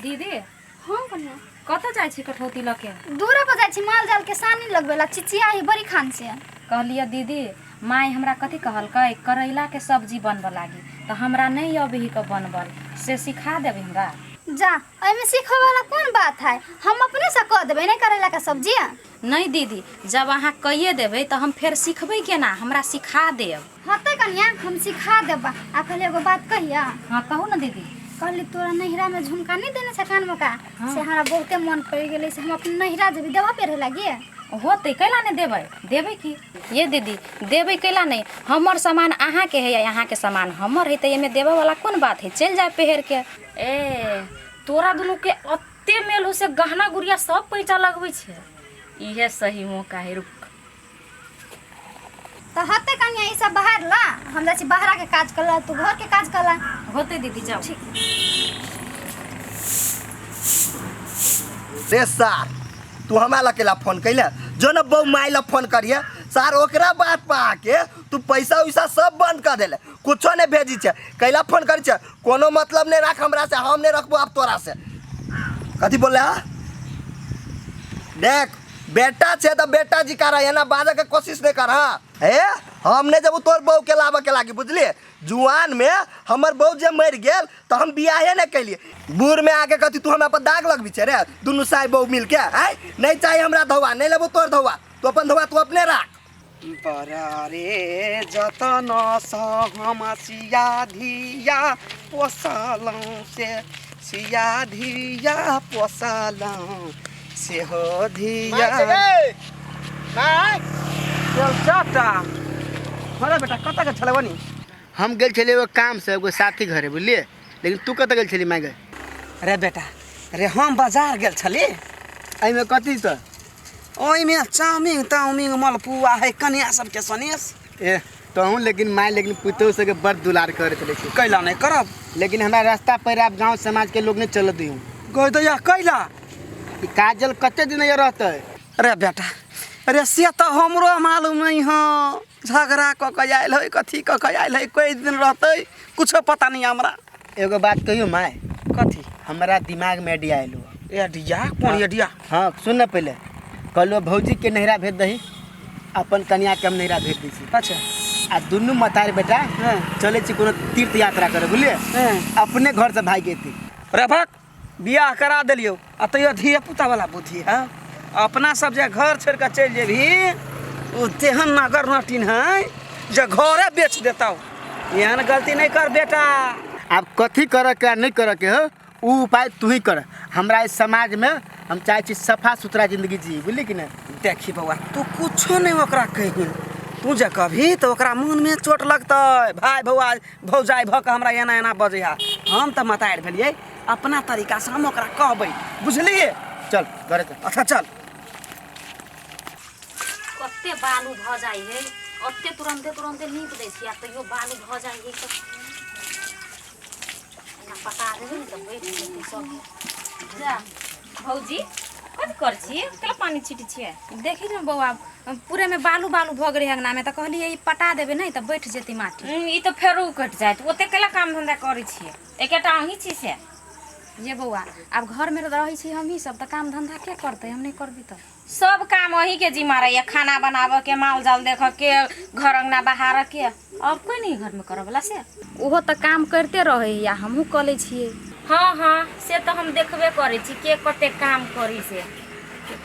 G: दीदी
B: हाँ कन्या
G: कत जाय छी कठौती ल के
B: दूर पर जाइ छी माल जाल के सानी लगबेला चिचिया ही बड़ी खान से
G: कहलिए दीदी माय हमरा कथी कहलकै करैला के सब्जी बनब लागी तो हमरा नहीं अभी के बनबल से सिखा देबे हमरा
B: जा एमे सीखे वाला कौन बात है, हम अपने से कह देबे नहीं करेला का सब्जी।
G: नहीं दीदी, जब अहाँ कहिए देबै तो हम फिर सिखबै केना, हमरा सिखा देब।
B: होते कन्या हम सिखा देब। आ पहले एगो बात कहिया।
G: हाँ कहू ना दीदी।
B: कहली तोरा नहिरा में झुमका नहीं देने से कान में का से हमरा बहुते मन पड़ गेलै से हम अपन नहिरा जेबी देबा पे रह लागी।
G: होते कैला नहीं देबै, देबै की ये दीदी, देबै कैला नहीं। हमर सामान अहाँ के है या अहाँ के सामान हमर है, तो एमे देबे वाला कौन बात है, चल जाए पहर के। ए तोरा दुनू के अत्ते मेल हो से गहना गुड़िया सब पैसा लगबै छै, इहे सही मौका है। रुक
B: तो होते कन्या ई सब बाहर ला, हम जाची बाहरा के काज करला, तू घर के काज करला।
G: होते दीदी जाओ।
F: रे सार तू हमारा अकेला फोन कैले जो न बहू माई ला फोन करिए सार, ओकरा बात पा के तू पैसा वैसा सब बंद कर देले, कुछो नहीं भेजी छे। कैला फोन करी छे, कोनो मतलब नहीं रख हमरा से, हम नहीं रखबो अब तोरा से। कथी बोले हा? देख बेटा छे तो बेटा जी कर है ना, बाजे के कोशिश नहीं कर। हाँ हे हमने जब तोर बहू के लाबे के लागी बुझली, जुआन में हमर बहू जब मर गेल तो हम बियाहे नहीं कैलिए। बूढ़ में आके कथी तू हमरा पर दाग लगबी छे रे, दुनू साई बहू मिल के। आय नहीं चाहिए हमरा धोवा, नहीं लेबो तोर धोवा, तू अपन धोवा तू अपने राख।
H: बरा रे जतन हम सिया धिया पोसलौं से, सिया धिया पोसलौं से हो धिया। चल चाटा अरे बेटा कत के छले बनी?
C: हम गेल छलिए एगो काम से एगो साथी घरे बुझलिए, लेकिन तू कत गेल छली माय गए?
H: अरे बेटा अरे हम बाजार गेल छली।
C: एहिमे कथी से?
H: ओइमे चाउमिन ताउमिन मलपुआ है कन्या सबके सनेस।
C: ए तहूँ लेकिन माय लेकिन पुतहु सबके बड़ दुलार करे चले छी।
H: कैला नहीं करब,
C: लेकिन हमारा रास्ता पर आप गांव समाज के लोग नहीं चल दिहूँ।
H: गई दैया कैला
C: ई काजल कते दिन ये रहते?
H: अरे बेटा अरे से तो हमरो मालूम नहीं हो, झगड़ा क के आयल है, कथी क के आयल है, कोई दिन रहते कुछ पता नहीं हमरा।
C: एगो बात कहियो माय,
H: कथी?
C: हमारा दिमाग में आइडिया आइलो।
H: एडिया कौन एडिया?
C: हाँ सुन न पहले, कहलो भौजी के नहिरा भेज दही, अपन कन्या के हम नहिरा भेज दी छी।
H: अच्छा
C: आ दुनू मतारी बेटा चले छी कोनो तीर्थ यात्रा करे बुझलिए, अपने घर से भाई गेती।
H: रे भक बियाह करा देलियो आ तैयो धिया पुता वाला बुद्धि है। अपना सब जे घर छोड़ के चल जेबही उ तेहन नगर नटीन है जे घरे बेच देताओ। एहन गलती नहीं कर बेटा।
C: अब कथी करे के नहीं करे के हो उ उपाय तू ही कर। हमरा इस समाज में हम चाहे छी सफा सुथरा जिंदगी जी, बुझली कि नहीं?
H: देखी बउआ तू कुछो नहीं ओकरा कही, तू जे कभी तो ओकरा मन में चोट लगतै। भाई भौआ भौजाई भक हमरा एना एना बजे हा, हम तो मतार भेलिए, अपना तरीका से हम ओकरा कहबै, बुझलिए?
C: चल घरे चल।
H: अच्छा चल।
G: कते बालू भ जाइ है, ओते तुरंते तुरंते नीप दै छी, आ तैयो बालू भ जाइ है तो एना पका देबै न त बैठ जेतै सब। जा भौजी कथी कर छी, केला पानी छिटी छिए? देखी न बौआ पूरे में बालू बालू भ गेलै अंगना में, त कहलिए ई पटा देबै नहीं त बैठ जेतै माटी। ई त फेरो कट जाइत, ओते केला काम धंधा करै छिए, एकेटा अहीं छी से। ये बउआ अब घर में रही छी हम ही सब, त काम धंधा के करते, हम नहीं करबी त सब काम वही के जिम्मा रही, खाना बनावे के, माल जाल देख के, घर अंगना बहार के, अब कोई नहीं घर में करे वाला से। ओहो त काम करते रहे या हमहू क ले छिए। हाँ हाँ से तो हम देखबे करे छी के कते काम करी से।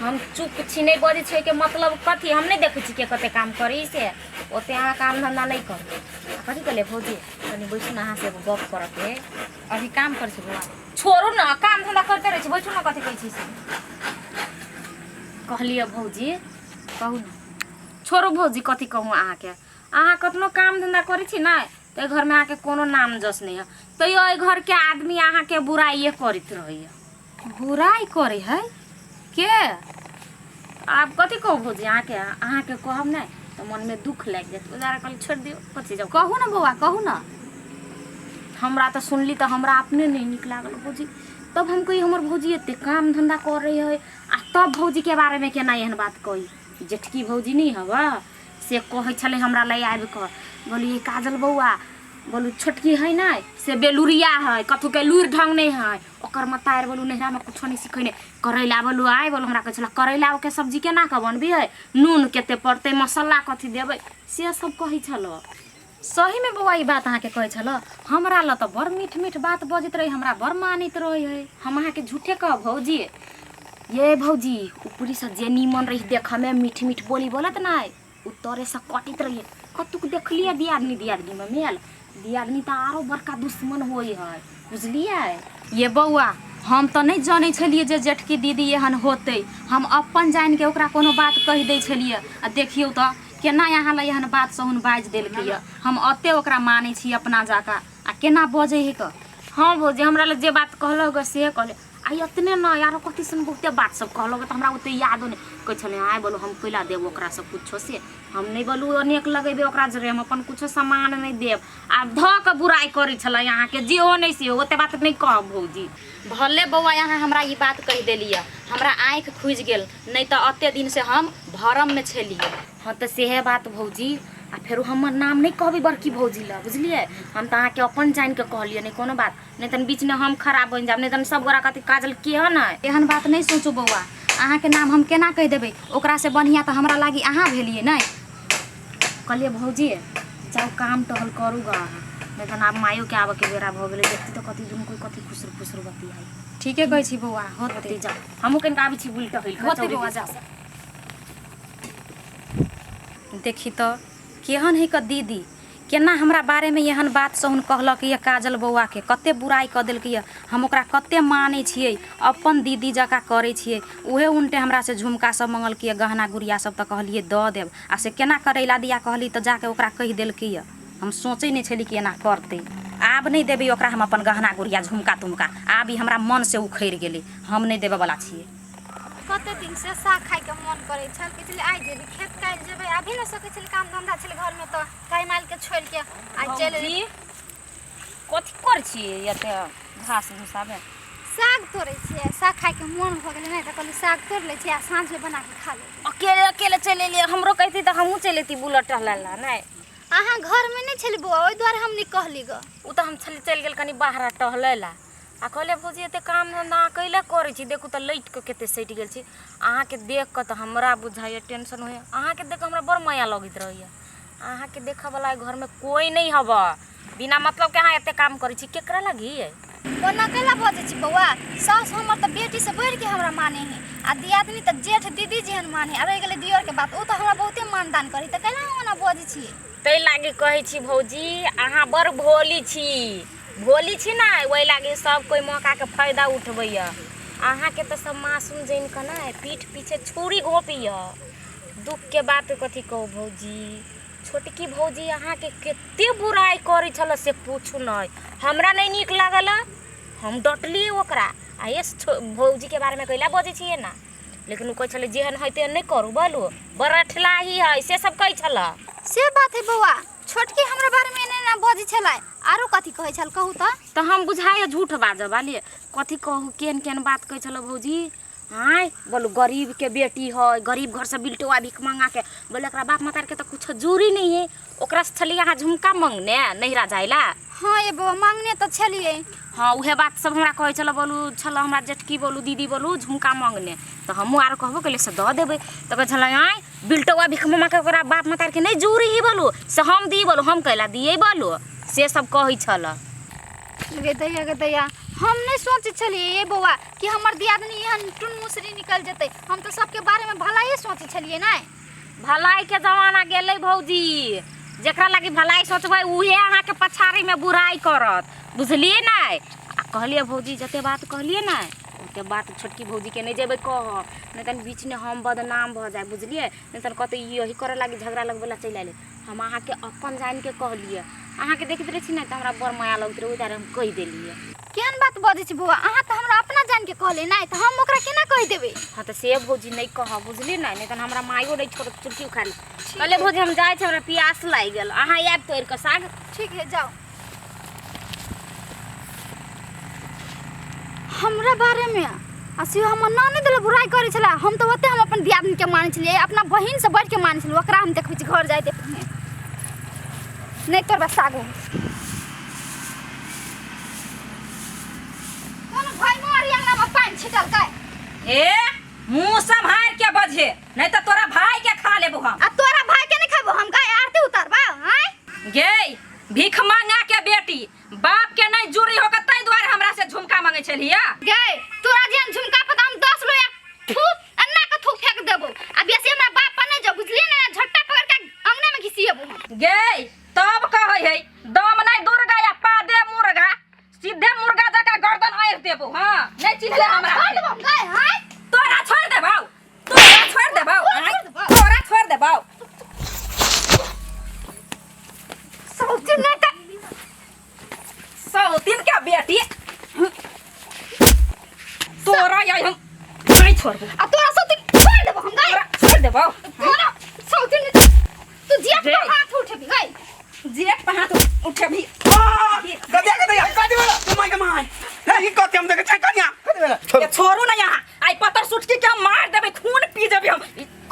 G: हम चुप छी नहीं बजे छै के मतलब कथी, हम नहीं देखे छी के कते काम करी से, ओते अहाँ काम धंधा नहीं कर। कथी कहले भौजी तनी बैठू ना, अहाँ से गप करत है, अभी काम कर छी बउआ। छोड़ू ना काम धंधा करते रहे छी, बैठू ना कथी कहै छी से। कहलिए भौजी कहू ना। छोड़ू भौजी कथी कहूँ अहाँ के, अहाँ कतनो काम धंधा करै छी ना तो घर में अहाँ के कोनो नाम जस नहीं है, तैयो तो घर के आदमी अहाँ के बुराइए करत रहिए। बुराई करे है के? आप कथी कहू भौजी अहाँ के कहब नहीं तो मन में दुख लग जात, उजारा कल छोड़ दियो कथी जाओ। कहू ना बउआ कहू ना। हमरा तो सुनली तो हमरा अपने नहीं निक लागल भौजी, तब हम कही हमर भौजी एते काम धंधा कर रही है, आ तब भौजी के बारे में केना एहन बात कही। जेठकी भौजी नहीं हवा से कहे छले हमरा ले आबि कर, बोलिए काजल बउआ बोलू छोटकी है ना से बेलुरिया है, कथू के लुर ढंग नहीं है, ओकर मतार बोलू नहरा में कुछ नहीं सीखे, करैला बोलू आए बोलू हमरा कहे करैला के सब्जी केना के बनबी है, नून केते पड़ते, मसाला कथी देबै से सब कही छलो। सही में बौआ ई बात अहाँ के कहे छल हमरा ल तो बड़ मीठ मीठ बात बजत रही हमरा बड़ मानित रही है हम अहाँ के झूठे कह भौजी ये भौजी ऊपरी से जे नीमन रही देख में मीठ मीठ बोली बोलत ना उ तोरे से कटित रही कतुक देखलिए दियादनी में मेल दियादनी तो आरो बड़का दुश्मन होई है बुझलिए ये बौआ हम तो नहीं जाने छलिए जे जेठकी दीदी एहन होते हम अपन जान के ओकरा कोनो बात कह दै छलिए आ देखियो तो केना यहाँ ला एहन बात सहन बाज देलकै हम अते ओकरा माने छी अपना जाका आ केना बजे है क हाँ भौजी हमरा ले जे बात कहलो ग से कहले आ इतने न यार कथी सन बहुते बात सब कहलो त हमरा ओते याद नहीं कह छले आय बोलो हम कैला देब ओकरा सब कुछो से हम नहीं बोलू अनेक लगेबे ओकरा जरे हम अपन कुछो सामान नहीं देब आ ध के बुराई करै छले यहाँ के जे हो नहीं से ओते बात नहीं कहब भौजी भले बौआ यहाँ हमरा ई बात कह देलिए हमरा आँख खुज गेल नहीं तो अते दिन से हम भरम में छलिए हाँ तो सेहे बात भौजी आ फिर हमर नाम नहीं कहबी बड़की भौजी ला बुझलिए हम तो अहाँके अपन जान के कहलिए नहीं कोनो बात नहीं तन बीच में हम खराब बन जाब नहीं तन सब गोरा कथी काजल के है ना एहन बात नहीं सोचू बौआ अहाँ के नाम हम केना कह देबै ओकरा से बढ़िया तो हमरा लागी अहाँ भेलिए नहीं कहलिए भौजी जाओ काम टहल करू गा नहीं तन आब मायो के आबे के बेरा भ गेलै देखती तो कथी दुन कोई कथी खुसर खुसर बतियाई ठीके कहै छी बौआ होते जाओ हमहू कनिक आबै छी बुलटा होइल होते बौआ जा देखी तो केहन है क दीदी केना हमरा बारे में एहन बात सहन कहलक ये काजल बौआ के कते बुराई क देलकै हम ओकरा कते माने छियै अपन दीदी जका करे छियै उहे उनटे हमरा से झुमका सब मंगल के गहना गुड़िया सब त कहलिए द देब आ से केना करैला दिया कहली त जाके ओकरा कह देलकै हम सोचे नहीं छली कि एना करते आब नहीं देबे ओकरा हम अपन गहना गुड़िया झुमका तुमका आब ई हमरा मन से उखड़ गेलै हम नहीं देबे वाला छियै
B: कते दिन से साग खाए के मन करे छल कि चले आइ जेबे खेत काट जेबे अभी न सके छल काम धंधा छल घर में तो गाय माल के छोड़ के आज चले
G: जी कथी कर छियै एते घास भुसाबे
B: साग तोड़े छियै साग खाए के मन भ गेलै नै त कहली साग तोड़ ले छियै आ साँझ में बना के खा ले
G: अकेले अकेले चले लिए हमरो कहती त हमहू चलेती बुलेट टहलाला नहीं
B: अहाँ घर में नहीं छली बुआ ओइ द्वारे हम नहीं कहली ग
G: उ त हम चल गेल कनी बाहर टहलेला आ कहले भौजी एते काम धंधा कैले करे छी देखू त लइट के केते सटि गेल छी अहाँ के देख के त हमरा बुझाइए टेंशन होय अहाँ के देख हमरा बड़ माया लगैत रहइए अहाँ के देखे वाला घर में कोई नहीं हबा बिना मतलब के अहाँ एते काम करे छी केकरा लागी
B: ओ नकेला बजे छी बउआ सास हमर त बेटी से बढ़ के हमरा माने है आ दियादनी त जेठ दीदी जेहन माने आ रह गेले दियर के बात ओ त हमरा बहुते मानदान करी त कैला ओना बजे छी
G: तै लागी कहै छी भौजी अहाँ बड़ भोली छी ना वही लागी सब कोई मौका के फायदा उठबैया अहाँ के तो सब मासूम जैन के ना पीठ पीछे छुरी घोपिया दुख के बात कथी कहू भौजी छोटकी भौजी अहाँ के केते बुराई करै छल से पूछू नहीं हमरा नहीं नीक लागल हम डटली ओकरा आ ये भौजी के बारे में कैला बजे छिए ना लेकिन उ कह छले जेहन है तेहन नहीं करू बोलू बड़ा ठलाही है से सब कह छल
B: से बात है बउआ छोटकी हमरा बारे में नहीं ना बजे छलाय आरो कथी कहै छल कहू त
G: हम बुझाए झूठ बाजब वाली कथी कहू केन केन बात कह छल भौजी हाय बोलू गरीब के बेटी है गरीब घर से बिल्टवा भिख मांगा के बोले एकरा बाप मातार के तो कुछ जरूरी नहीं है ओकरा से छली यहाँ झुमका मांगने नहिरा जाइला
B: हाँ ये बउआ मांगने तो छलिए
G: हाँ उहे बात सब हमरा कहे छल बोलू छल हमरा जेठकी बोलू दीदी बोलू झुमका मांगने तो हमहू आर कहबो कैले से द देबे तो कह छल आय बिल्टवा भिख मांगा के ओकरा बाप मातार के नहीं जरूरी ही बोलू से हम दी बोलू हम कैला दिए बोलू से सब कहै छल
B: गे दैया हम नहीं सोचे छलिए ये बउआ कि हमर दियादनी यहाँ टुन मुसरी निकल जते हम तो सबके बारे में भलाई सोचे छलिए ना
G: भलाई के जमाना गेलै भौजी जेकरा लागी भलाई सोचबै उहे अहाँ के पछाड़ी में बुराई करत बुझलिए ना आ कहलिए भौजी जते बात कहलिए ना ओते बात छोटकी भौजी के नहीं जेबै कह नहीं तन बीच में हम बदनाम भ जाए बुझलिए नहीं तन कते यही करे लागी झगड़ा लगबेला चल आइले हम अहाँ के अपन जान के कहलिए अहाँ के देखित रही छी ना त हमरा बड़ माया लगत रहे ओइ दारे हम कह देलिए
B: केन बात बजे छी बुआ अहाँ तो हमरा अपना जान के कहले ना त हम ओकरा केना कह देबे
G: हाँ तो से भौजी नहीं कह बुझलिए ना नहीं तन हमरा मायो नहीं छोड़ चुटकी उखाड़ी कहले भौजी हम जाए छ हमरा प्यास लाग गेल अहाँ आब तोड़ के साग
B: ठीक है जाओ हमरा बारे में असी हम नानी दिल बुराई करे छला हम तो ओते हम अपन दियादनी के माने छलिए अपना बहिन से बढ़ के माने छलिए ओकरा हम देखबै छी घर जाइते नहीं तोर बस आगो कोन भाई मारी अंगना में पानी छिटल काय
G: ए मुंह संभाल के बजे नहीं तो तोरा भाई के खा लेबो हम
B: आ तोरा भाई के नहीं खाबो हम गाय आरती उतारबा हाय
G: गे भीख मांगा के बेटी बाप के नहीं जुड़ी होकर तै द्वारे हमरा से झुमका मांगे छलिया।
B: गए तोरा जेहन झुमका पर हम 10 रुपया थूक अन्ना के थूक फेंक देबो आ बेसी हमरा बाप पर नहीं जो बुझली ना झट्टा पकड़ के अंगना में घिसिएबो।
G: गे तब कहै है दम नहीं दुर्गा या पा दे मुर्गा सीधे मुर्गा जका गर्दन आएर देबो। हां नहीं चिल्ले हमरा
B: गए हाय
G: तोरा छोड़ दे भाऊ तोरा छोड़ दे भाऊ तोरा छोड़ दे भाऊ सौतीन क्या बेटी तोरा या हम नहीं छोड़बो
B: आ तोरा सौतीन छोड़ देबो हम गए
G: छोड़ दे भाऊ
B: तोरा सौतीन तू जेठ पे हाथ उठेबी गए
G: जेठ पे हाथ उठेबी
D: गदिया काटी वाला माय माय हे ही कते हम देखे छै कन्या
G: ये छोड़ू ना यहाँ आई पत्थर सुटकी के मार देबे खून पी जेबे हम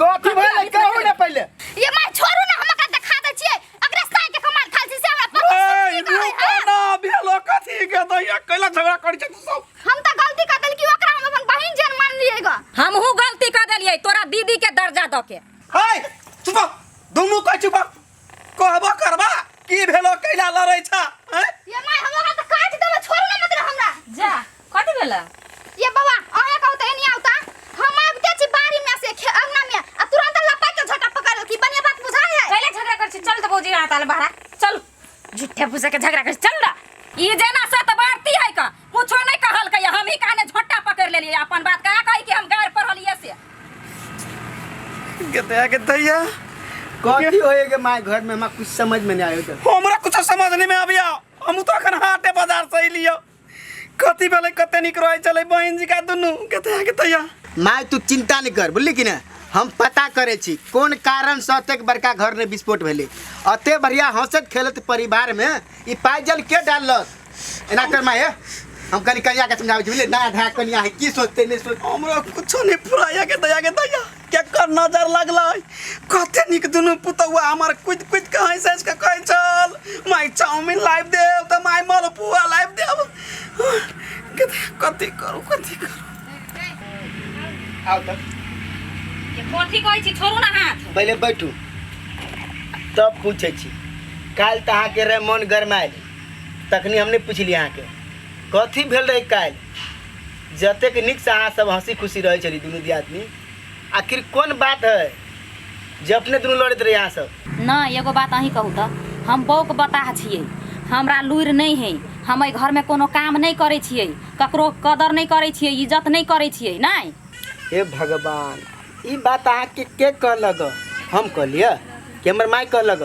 C: कथी भेल कहू ना पहले
B: ये मैं छोड़ू ना हमरा देखा दे छिए अगरे साइ के कमाल खाल छी से हमरा पता
D: ना भेलो कथी के दैया कैला झगड़ा करै छै तू सब।
B: हम त गलती कर देल कि ओकरा हम अपन बहिन जन मान लिएगा।
G: हमहू गलती कर देलिए तोरा दीदी के दर्जा द के।
D: हाय चुप दुनु कह चुप कहबो करबा की भेलो कैला लड़ै छ हैं
B: ये मैं हमरा त काट देबे छोड़ू ना मत हमरा
G: जा कथी भेला
B: ये बाबा अहे कहू त एनी आवता हम आबते छी बारी में से अंगना में आ तुरंत लपा के झटा पकड़ की बढ़िया बात बुझाय है।
G: कैले झगड़ा कर छी चल तो बौजी आ ताले बाहर चल झूठे पूछे के झगड़ा कर चल रा ई जना से त बारती है का कुछो नहीं कहल के हम ही काने झोटा पकड़ ले लिए अपन बात का कहि के हम गार पर हलिए से
D: के दैया
C: कथी होएगे माय घर में हमरा कुछ समझ में नहीं आयो तो
D: हमरा कुछ समझ नहीं में आबिया हम तो अखन हाटे बाजार से लियो कथी भेलै कते निक रहै चलै बहिन जी का दुनु के दैया
C: माय तू चिंता नहीं कर बोली कि ना हम पता करे छी कौन कारण से अतेक बड़का घर में विस्फोट भेले अते बढ़िया हंसत खेलत परिवार में ई पाइजल के डाललस एना कर माय हम कनी कनिया के समझाबै छी बोले ना धा कनिया है की सोचते नहीं सोच
D: हमरा कुछो नहीं फुराया के दैया के कर नजर लागलै कते निक दुनु पुतौआ हमर कुछ के हंस हंस के कहै चल माय चाउमीन लाइव देव त माय मलपुआ लाइव देव कथी करू
C: आओ तक
G: ये कथी कहै छी छोड़ू ना हाथ
C: पहले बैठू तब पूछे छी काल त अहाँ के रे मन गरमाइल तखनी हमने पूछली अहाँ के कथी भेल रहे काल जतेक निक से अहाँ सब हंसी खुशी रहे छली दुनू दियादनी आखिर कौन बात है जे अपने दुनू लड़त रहे यहाँ सब
G: ना एगो बात अहीं कहू त हम बौक बता छियै हमरा लुइर नहीं है हम घर में कोनो काम नहीं करे छियै ककरो कदर नहीं करे छियै इज्जत नहीं करे छियै नहीं।
C: हे भगवान ई बात अहाँ के कहलक हम कहलिए कि हमर माय कहलक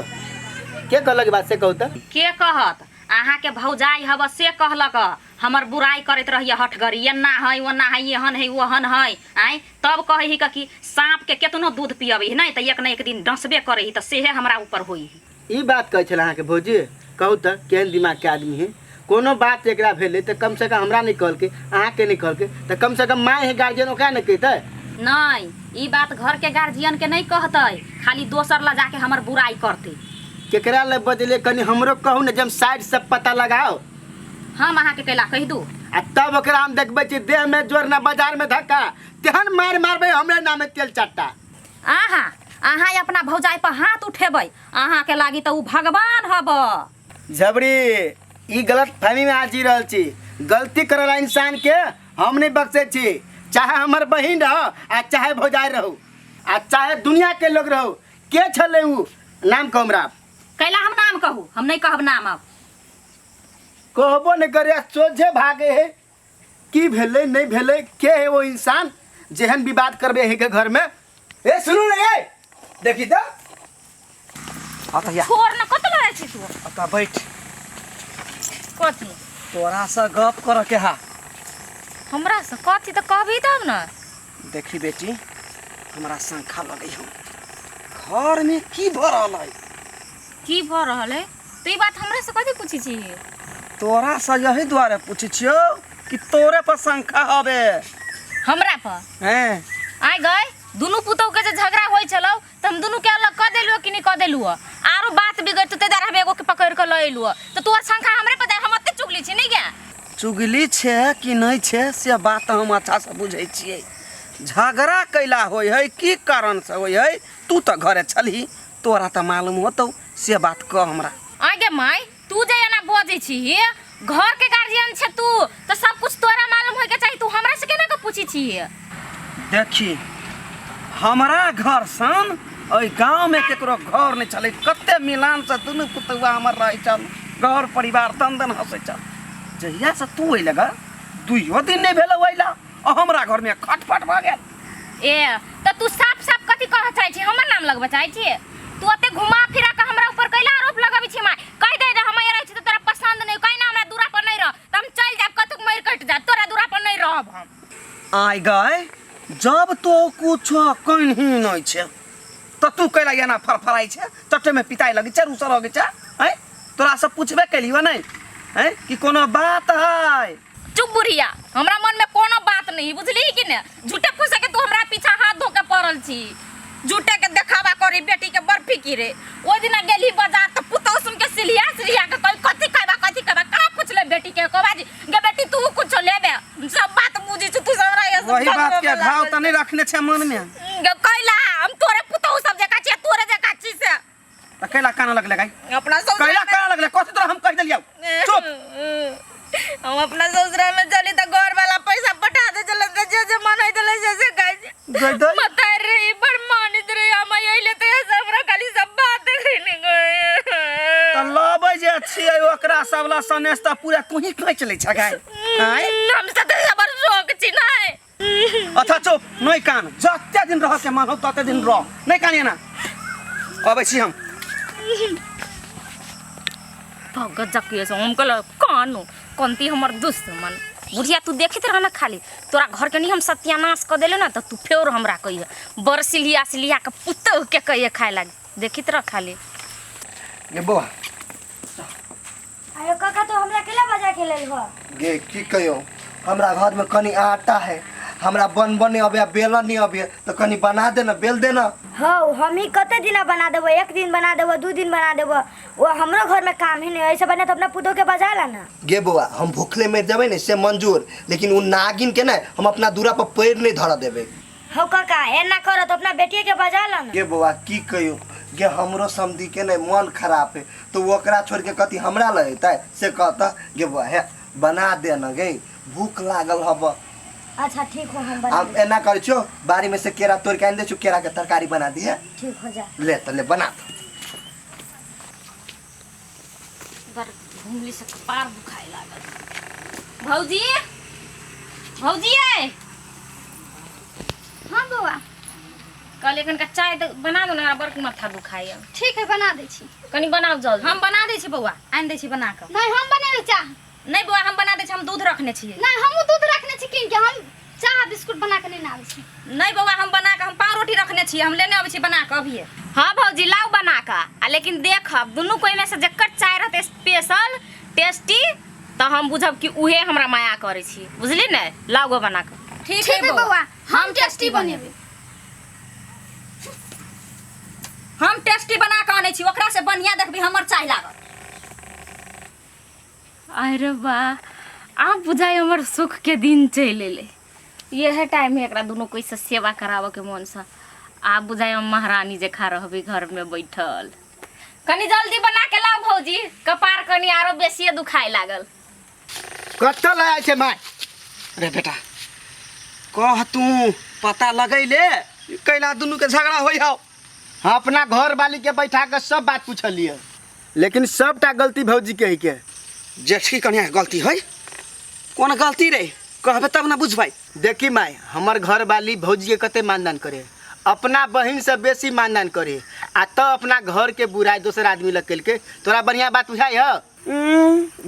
C: के कहलक बात से कहू त
G: के कहत अहाँ के भौजाई हब से कहलक हमर बुराई करत रहिए हठगरी एना है ओना है एहन है ओहन है आय तब कहे कि सांप के केतनो दूध पियबी नहीं त एक न एक दिन डसबे करे ही त सेहे हमरा ऊपर होई
C: ई बात कहै छल अहाँ के भौजी कहू त केहन दिमाग के आदमी है कोनो बात एकरा भेले त कम से कम हमरा नहीं कहल के अहाँ के नहीं कहल के त कम से कम माय है गार्जियन ओकरा नहीं कहते
G: नहीं ई बात घर के गार्जियन के नहीं कहते खाली दोसर ला जाके हमर बुराई करते
C: केकरा ले बदले कनी हमरो कहू ने जब साइड से पता लगाओ
G: हम अहाँ के कैला कह दू
C: आ तब ओकरा हम देखबै छी देह में जोर ना बाजार में धक्का तेहन मार मारबै हमरे नाम तेल चट्टा
G: अहाँ अपना भौजाई पर हाथ उठेबै अहाँ के लागी त उ भगवान हब
C: झबरी ई गलत फहमी में आज जी रहल छी गलती करला इंसान के हम नहीं बख्शे छी चाहे हमर बहिन रहो आ चाहे भौजाई रहो आ चाहे दुनिया के लोग रहो के छले उ नाम कहू हमरा
G: कैला हम नाम कहू हम नहीं कहब नाम अब
C: कहबो नहीं करे सोझे भागे है की भेले नहीं भेले के है वो इंसान जेहन विवाद करबे है के घर में ए सुनू ने ए देखी त
D: अतया
G: छोड़ न कत लड़ै छी तू
D: अता बैठ
G: कथी
D: तोरा से गप कर के हा
G: हमरा से कथी त कहबी तब न
D: देखी बेटी हमरा संखा लगे हम घर में की भ रहल है
G: की भ रहल है तो ई बात हमरा से कथी पूछी छी
D: तोरा से यही द्वारे पूछी छियो कि तोरे पर संखा हबे
G: हमरा पर
D: हैं
G: आइ गए दुनू पुतौ के जे झगड़ा होई छलौ त हम दुनू के अलग क देलु कि नहीं क देलु आरो बात बिगड़ तो तेदार हम एगो के पकड़ के लइलु तो तोर संखा हमरे पता हम अते चुगली छी नहीं क्या
D: चुगली छे कि नहीं छे से बात हम अच्छा से बुझै छियै झगड़ा कैला होय है की कारण से होय है तू तो घरे छलही तोरा तो मालूम होतौ से बात कह हमरा
G: आगे माई तू जे एना बजै छी घर के गार्जियन छे तू तो सब कुछ तोरा मालूम होय के चाहिए तू हमरा से केना के पूछी छी
H: देखी हमारा घर सन ओइ गांव में केकरो घर नहीं चले कते मिलान से दुनू पुतवा हमर रह चल घर परिवार तन दन हंसे चल जहिया से तू अइले ग दुइयो दिन नहीं भेल अइला हमरा घर में खटपट भ गेल
G: ए तो तू साफ साफ कथि कह चाहे छी हमर नाम लगबा चाहे छी तू अते घुमा फिरा के हमरा ऊपर कैला आरोप लगाबी छी माय कह दे रे हम रहै छी त तोरा पसंद नहीं कहीं ना हमरा दूरा पर नहीं रह त हम चल जाब कतुक मर कट जा तोरा दूरा पर नहीं रहब हम
H: आई गए जब तो कुछ कहीं नहीं छे तो तू कैला याना फरफराई छे चट्टे में पिताई लगी छे रुसर हो गई छे हैं तोरा से पूछबे कैलियो नहीं हैं कि कोनो बात है
G: चुप बुढ़िया हमरा मन में कोनो बात नहीं बुझली कि ने झूठे फूसे के तू हमरा पीछा हाथ धो के पड़ल छी झूठे के देखावा करी बेटी के बड़ फिकिरे ओ दिन गेली बाजार त पुतौ सुन के सिलिया के कथि कहबा का पूछले बेटी के कहबा गे बेटी तू कुछ लेबे सब बात बुझी तू हमरा ये
H: वही बात के घाव त नहीं रखने छे मन में
G: गे कैला हम तोरे पुतौ सब जका छी तोरे जका छी से
H: त कैला कान लगले गाय
G: अपना सब
H: कैला कान लगले कथि तोरा हम कह देलियो चुप
G: हम अपना ससुरा में चली त घर वाला पैसा पठा दे चल जे मन है तले जैसे गाय मत रे पर मानित रे हम आइले त हमरा खाली सब बात कहने गए
H: त लबै जे छियै ओकरा सबला सनेस त पूरा तुही कह चले छ गाय हैं
G: हम से त जबर शौक छी नहीं
H: अच्छा चुप नहीं कान जते दिन रह के मन हो तते दिन रह नहीं कानिए ना अबै छी हम
G: भगत जकिए से हम कल कानो कोनती हमर दुश्मन बुढ़िया तू देखित रह ना खाली तोरा घर के नहीं हम सत्यानाश कर देले ना तो तू फेर हमरा कहिए बरसिलिया सिलिया के पुतौ के कहिए खाए लाग देखित रह खाली
F: गे बौआ
E: अरे काका तो हमरा केला बजा के लेल हो
F: गे की कहियो हमरा घर में कनी आटा है हमरा बने अबे बेलन नहीं अबे तो कनी बना दे ना बेल दे ना
E: हो हम ही कते दिन बना देबो एक दिन बना देबो दो दिन बना देबो वो हमरो घर में काम ही नहीं ऐसे बने तो अपना पुतो के बजा ला ना
F: गे बौआ हम भूखले में देबे ने से मंजूर लेकिन उ नागिन के ना हम अपना दूरा पर पैर नहीं धरा देबे
E: हो काका एना करो तो अपना बेटी के बजा ला ना
F: गे बौआ की कहियो गे हमरो समधी के ना मन खराब है तो ओकरा छोड़ के कथी हमरा लगता से कहता गे बौआ है बना दे ना गे भूख लागल हब
E: अच्छा ठीक हो हम बना
F: हम एना कर छो बारी में से केरा तोड़ के आन दे छु केरा के तरकारी बना दिए
E: ठीक हो जा
F: ले तो ले बना दो
G: बर घुमली से कपार दुखाए लागल भौजी भौजी आए
B: हाँ बउआ
G: कल एकन का चाय बना दो ना बड़ माथा दुखाए
B: ठीक है बना दे छी
G: कनी बनाओ जल्दी हम बना दे छी बौआ आन दे छी बना के
B: नहीं हम बनावे चाह
G: नहीं बौआ हम बना दे छी हम दूध रखने छी
B: नहीं हम दूध रखने छी किन के हम चाह बिस्कुट बना के नहीं आवे छी
G: नहीं बौआ हम बना के हम पाव रोटी रखने छी हम लेने आवे छी बना के अभी हां भौजी लाओ बना के आ लेकिन देखब दुनू कोई में से जकर चाय रहते स्पेशल टेस्टी तो हम बुझब कि उहे हमरा माया करे छी बुझली ने लाओ गो बना के
B: ठीक है बउआ हम टेस्टी बनेबे
G: हम टेस्टी बना के आने छी ओकरा से बढ़िया देखबी हमर चाय लागत अरे वाह आप बुझाई हमर सुख के दिन चल ले यह टाइम में एकरा दोनों कोई से सेवा करावे के मन से आप बुझाई हम महारानी जे खा रहबी घर में बैठल कनी जल्दी बना के लाओ भौजी कपार कनी आरो बेसी दुखाए लागल
C: कत्ता लाया छे माय
H: अरे बेटा कह तू पता लगैले कैला दुनू के झगड़ा होई हो
C: हम अपना घर वाली के बैठा के सब बात पूछलिए लेकिन सबटा गलती भौजी के ही के
H: जेठी कन्या के गलती है कौन गलती रे कहबे तब ना बुझबै
C: देखी माय हमर घर वाली भौजी के कते मानदान करे अपना बहन से बेसी मानदान करे आ तो अपना घर के बुराई दूसर आदमी लग के तोरा बढ़िया बात बुझाई है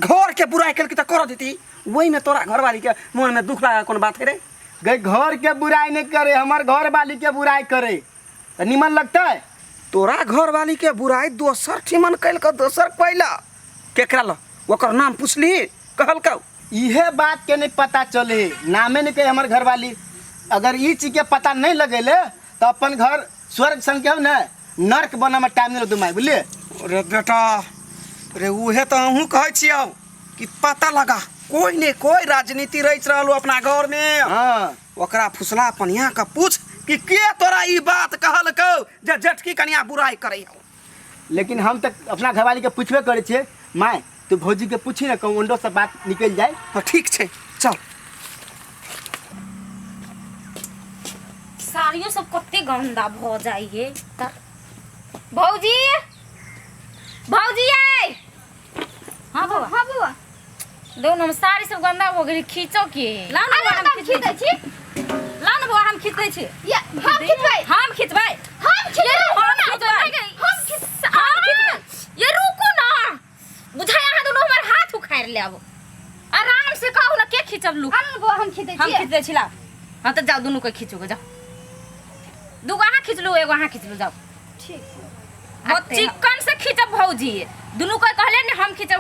H: घर के बुराई करके तो कर देती वही में तोरा घर वाली के मन में दुख लगा कौन बात है रे
C: गई घर के बुराई नहीं करे हमार घर वाली के बुराई करे तो निमन लगता है
H: तोरा घर वाली के बुराई दोसर ठिमन कैल के दोसर कैला केकरा ल ओकर नाम पूछली कहल का
C: इहे बात के नहीं पता चले नामे नहीं कहे हमार घर वाली अगर ये चीज के पता नहीं लगेले तो अपन घर स्वर्ग सन के ना नर्क बना में टाइम नहीं दुमाई बुझलिए
H: अरे बेटा रे उहे तो हमहू कहै छियौ कि पता लगा कोई ने कोई राजनीति रह रहलो अपना घर में
C: हाँ
H: ओकरा फुसला पनिया का पूछ कि के तोरा ई बात कहल कौ जे जटकी कनिया बुराई करे हो
C: लेकिन हम तक अपना घरवाली के पूछबे करे छे माय तू भौजी के पूछी ना कौन से बात निकल जाए।
H: हाँ ठीक है चल।
G: साड़ियों सब कते गंदा भ जाइए भौजी भौजी आए। हाँ बाबा
B: हाँ बुआ
G: दो हम साड़ी सब गंदा हो गई खींचो के ला ना बुआ, हम खींचै छी ला ना बुआ हम खींचै छी
B: ये हम खिचबै
G: हम खींचबै ये रुको ना बुझाय अहाँ दोनों हमर हाथ उखाड़ लेब आराम से कहू ना के खींचब लू
B: अन बुआ हम खिचै
G: हम
B: छी
G: खींचै छी ला। हाँ तो जाओ दोनों को खींचो जाओ दूगो अहाँ खींच लो एगो अहाँ खींच लो जाओ।
B: ठीक
G: वो चिकन से खींचब भौजी दोनों को कहले ने हम खींचब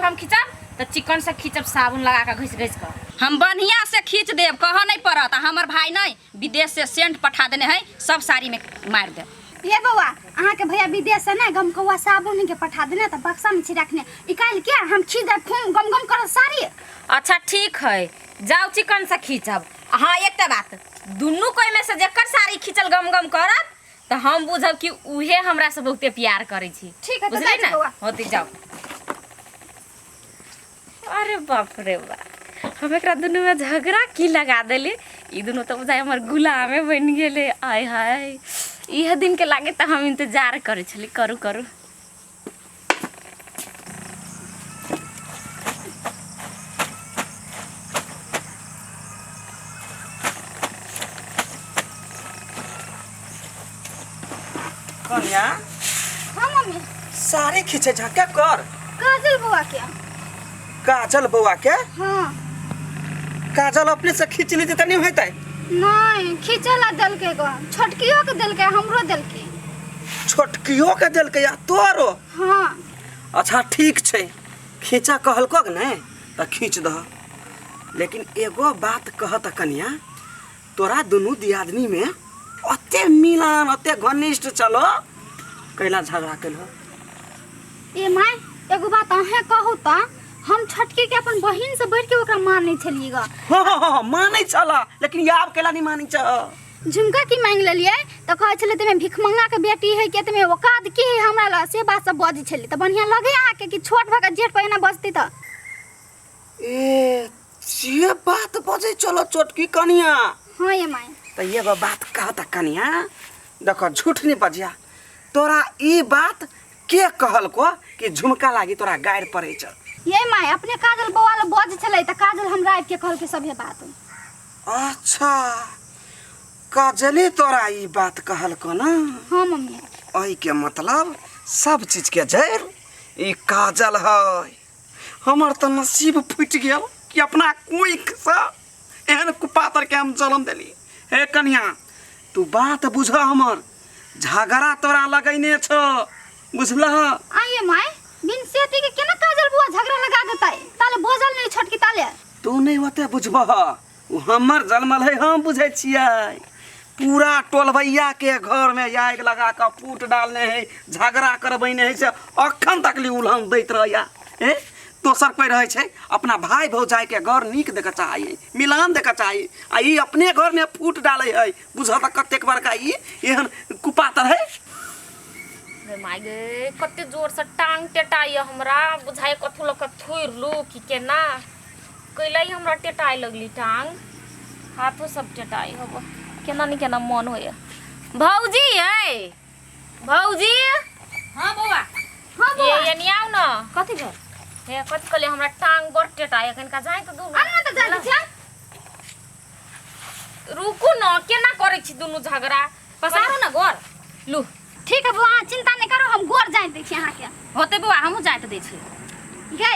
G: तो चिकन से खींचब साबुन लगा के घिस घिस कर हम बढ़िया से खींच देब कह नहीं पड़त। हमर भाई नहीं विदेश से सेंट पठा देने है सब साड़ी में मार दे।
B: ये बउआ अहाँ के भैया विदेश से ना गमकौआ साबुन के पठा देने त बक्सा में छिड़कने निकाल के हम खींच दे खूब गम गम कर साड़ी।
G: अच्छा ठीक है जाओ चिकन से खींचब। हाँ एक बात दोनों कोई में से जेकर साड़ी खींचल गम गम करत तो हम बुझब कि उहे हमरा से बहुते प्यार करे छी।
B: ठीक है तो
G: बुझली
B: जाओ
G: ना
B: बउआ।
G: होती जाओ। अरे बाप रे बाप हम एकरा दोनों में झगड़ा की लगा देले ई दोनों तो बुझाय हमर गुलामे बन गेले। आय हाय यह दिन के लागे तो हम इंतजार करे छली करू करू।
H: कन्या
B: हाँ मम्मी
H: साड़ी खींचे झके कर।
B: काजल बुआ के
H: काजल बउआ के
B: हाँ
H: काजल अपने से खींच ली तो नहीं होता।
B: नहीं खींचला दल के गो छोटकियो के दल के हमरो दल के
H: छोटकियो के दिल के या तोरो।
B: हाँ
H: अच्छा ठीक छे खींचा कहलको ने तो खींच दह। लेकिन एगो बात कहत कन्या तोरा दोनों दियादनी में अते मिलान अते घनिष्ठ चलो कैला झगड़ा कैलो।
B: ये माय एगो बात अहे कहू त हम छटकी के अपन बहिन से बढ़ के ओकरा मानै छलिएगा।
H: हाँ मानै चला लेकिन याब कैला नहीं मानै छ।
B: झुमका की मांग लेलिए तो कहे छले तमे भिखमंगा के बेटी है के तमे औकात की है हमरा ला से बात सब बज छले त बढ़िया लगे आ के कि छोट भका जेठ पहिना बजती त
H: ए ये बात बजे चलो छोटकी कन्या।
B: हां ये माय
H: तो ये बात कहता कन्या देखो झूठ नहीं बजिया तोरा ई बात के कहल को कि झुमका लागी तोरा गाड़ पड़े छ।
B: ये माय अपने काजल बउआ ला बज छले त काजल हमरा आब के कहल के सभे बात।
H: अच्छा काजली तोरा ई बात कहल को ना।
B: हां मम्मी
H: ओई के मतलब सब चीज के जड़ ई काजल है। हमर तो नसीब फूट गेल कि अपना कोई से एहन कुपातर के हम जन्म देली। हे कन्या तू बात बुझ हमर झगड़ा तोरा लगैने छ बुझलह।
B: आइए माय बिन सेती के केना काजल बुआ झगड़ा लगा देता है ताले बोझल नहीं छटकी ताले।
H: तू नहीं होते बुझबह उ हमर जन्मल है हम बुझे छियै। पूरा टोलभैया के घर में आग लगा कर फूट डालने है झगड़ा करबैने है से अखन तक उलहन दैत रहया। ए दोसर कोई रहे छै अपना भाई भौजाई के घर नीक देखे चाहिए मिलान देखे चाहिए आ ई अपने घर में फूट डाले है बुझ त कतेक बड़का ई एहन कुपातर है।
G: माय गे कते जोर से टांग टेटाई हमरा बुझाय कथु लक थोर लो कि केना कैलै हमरा टेटाई लगली टांग हाथों सब टेटाई हबो केना नि केना मन होय। भौजी है भौजी। हां बौआ
B: हां बउआ
G: ये नि आउ न कथि भेल हे कथि कहले हमरा टांग बड़ टेटाई एखन का जाय त दूर
B: अन्ना त जानी छ।
G: रुकू न केना करै छी दुनु झगड़ा पसारो न गोर लू।
B: ठीक है बुआ चिंता नहीं करो हम गोर जाय दै छी अहाँ के
G: होते बुआ हमहु जाय त दै छी।
B: गे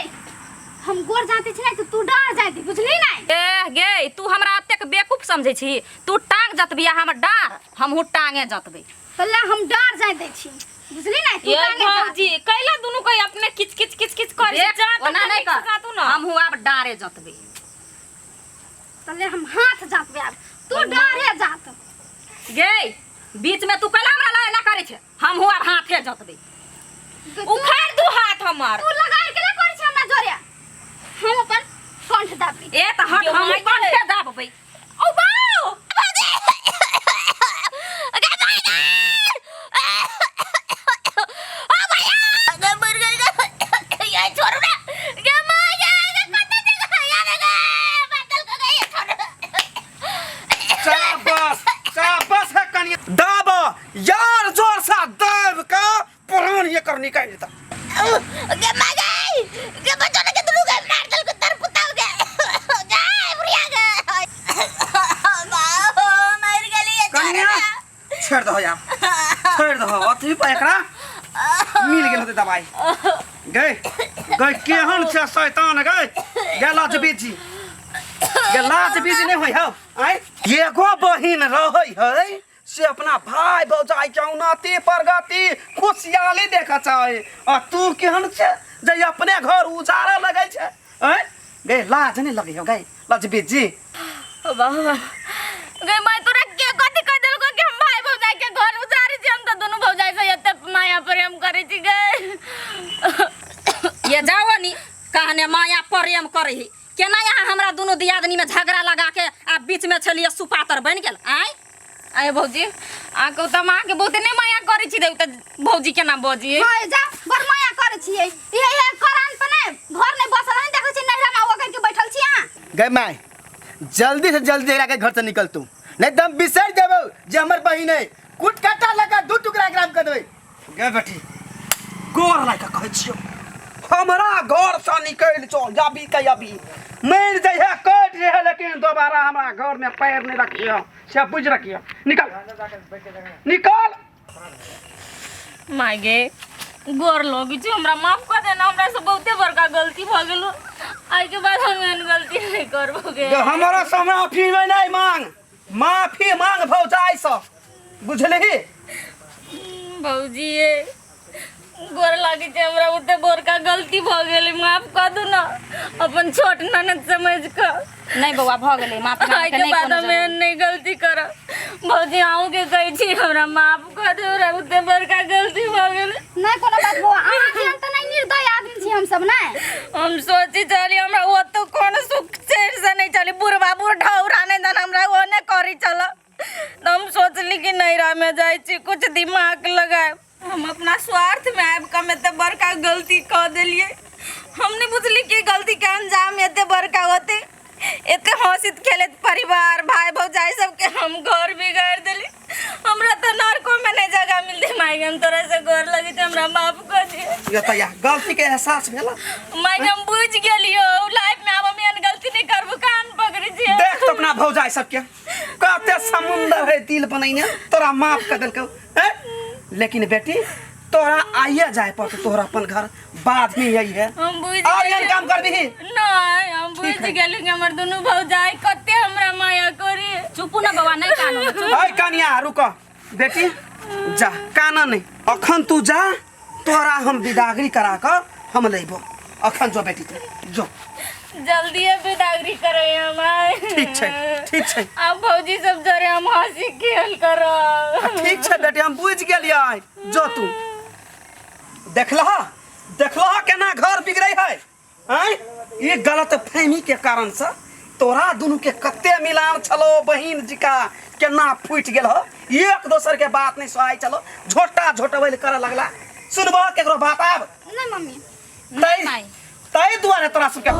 B: हम गोर जाते छी नहीं तो तू डर जाय दी बुझली नहीं।
G: ए गे तू हमरा अतेक बेवकूफ समझै छी तू टांग जतबिया हमर डार हमहु टांगे जतबै
B: पहले हम डर जाय दै छी बुझली नहीं तू
G: ये
B: टांगे
G: भौजी कैला दुनु कोई अपने किच किच किच किच करे जा ओना नहीं कर तू न हमहु अब डारे जतबै
B: पहले हम हाथ जातबे अब तू डरे जात।
G: गे बीच में तू कैला हमरा लड़ाई ना करे छे हमहु अब हाथे जतबै उखाड़ दू हाथ हमर
B: तू लगाई के करे छ हमरा जोरे हम अपन कंठ दाबी।
G: ए त हट हम कंठे दाबबै ओ बाऊ भौजी
E: के बच्चों ने के दुनु के मार दल को तर पुताव के जाए बुढ़िया के बाबू मर गेली
H: कन्या छेड़ दो यार छेड़ दो अथी पे एकरा मिल गेल होते दवाई गए गए केहन छे शैतान गए गेला जे बीजी नहीं होई हो आय एगो बहिन रहै है से अपना भाई भौजाई के उन्नति प्रगति खुशहाली देखा चाहे आ तू केहन छे जे अपने घर उजाड़ा लगै छे आय गए लाज नहीं लगे हो गए लाज बीजी
A: ओ बाबा गई मैं तोरा के कथि कह देल को कि हम भाई भौजाई के घर उजारी छी हम त दोनों भौजाई से एते माया प्रेम करै छी गए
G: ये जाओ नी कहने माया प्रेम करही केना यहाँ हमरा दोनों दियादनी में झगड़ा लगा के आ बीच में छलिए सुपातर बन गेल आय
A: आए भौजी आ को त मां के बहुते नहीं माया करै छी देउ त भौजी केना बजी
B: हां जा बर माया करे छियै ये करान पे ने घर नहीं बसल नहीं देखै छी नहरा में ओकर के बैठल छी यहां
C: गए माय जल्दी से जल्दी एकरा के घर से निकल तू नहीं तो हम बिसर देबो जे हमर बहिन है कुट काटा लगा दू टुकड़ा ग्राम कर देबै
H: गे बेटी गोर लायक कहै छियो हमरा घर से निकल चल जाबी कयाबी मर जइहे कट रहे लेकिन दोबारा हमरा घर में पैर नहीं रखियो से बुझ रखियो निकल निकल
A: मागे गोर लोगी छी हमरा माफ कर देना हमरा से बहुते बड़का गलती भ गेलो आई के बाद हम एहन गलती नहीं करबोगे
H: हमरा से माफी नहीं माफी मांग भौजाई से बुझलही
A: भौजी गोर लागी छै हमरा उते बड़का गलती भ गेलै माफ कर दू ना अपन छोट ननद समझ के
G: नहीं बउआ भ गेलै माफ
A: आई के बाद हम एहन नहीं गलती कर भौजी आऊ के कहै छी हमरा माफ कर दे हमरा उते बड़का गलती भ गेलै
B: नहीं कोनो बात बो अहाँ के त नहीं निर्दय आदमी छी हम सब नहीं
A: हम सोची चली हमरा ओ तो कोन सुख चैन से नहीं चली बुढ़वा ढौरा नहीं दन हमरा ओने करी चल हम सोचली कि नैरा में जाई छी कुछ दिमाग लगाए हम अपना स्वार्थ में आब कम एते बड़का गलती कर देलिए हम नहीं बुझली कि गलती के अंजाम एते बड़का होते एते हंसित खेलत परिवार भाई भौजाई सबके हम घर बिगाड़ देली हमरा तो नरको में नहीं जगह मिलती माई हम तोरा से घर लगी त हमरा माफ कर दिए
H: ये त या गलती के एहसास भेला
A: माई हम बुझ गेलियो लाइफ में अब हम एहन गलती नहीं करबो कान पकड़ी छी
H: देख तो अपना भौजाई सबके कते समुंदर है दिल बनैने तोरा माफ कर देलको हैं लेकिन बेटी तोरा आइए जाए पर तोरा अपन घर बाद में यही है
A: हम बुझ
H: और ये काम कर दी
A: नहीं हम बुझ गेली कि हमर दोनों भौजाई कते हमरा माया करी
G: चुप ना बउआ नहीं कानो
H: हाय कन्या रुक बेटी जा काना नहीं अखन तू जा तोरा हम विदागरी करा कर हम लेबो अखन जो बेटी जो
A: जल्दी विदागरी करे हमार
H: ठीक छै
A: अब भौजी सब जरे हम हंसी खेल करो
H: ठीक छै बेटी हम बुझ गेलियै जो तू देखलह केना घर बिगड़ै है हैं ये गलत फहमी के कारण से तोरा दुनू के कते मिलान छलो बहिन जिका केना फूट गेल हो एक दोसर के बात नहीं सुहाई चलो झोटा झोटवैल करे लगला सुनबो केकरो बात आब
B: नहीं मम्मी
H: तै दुआरे तोरा सबके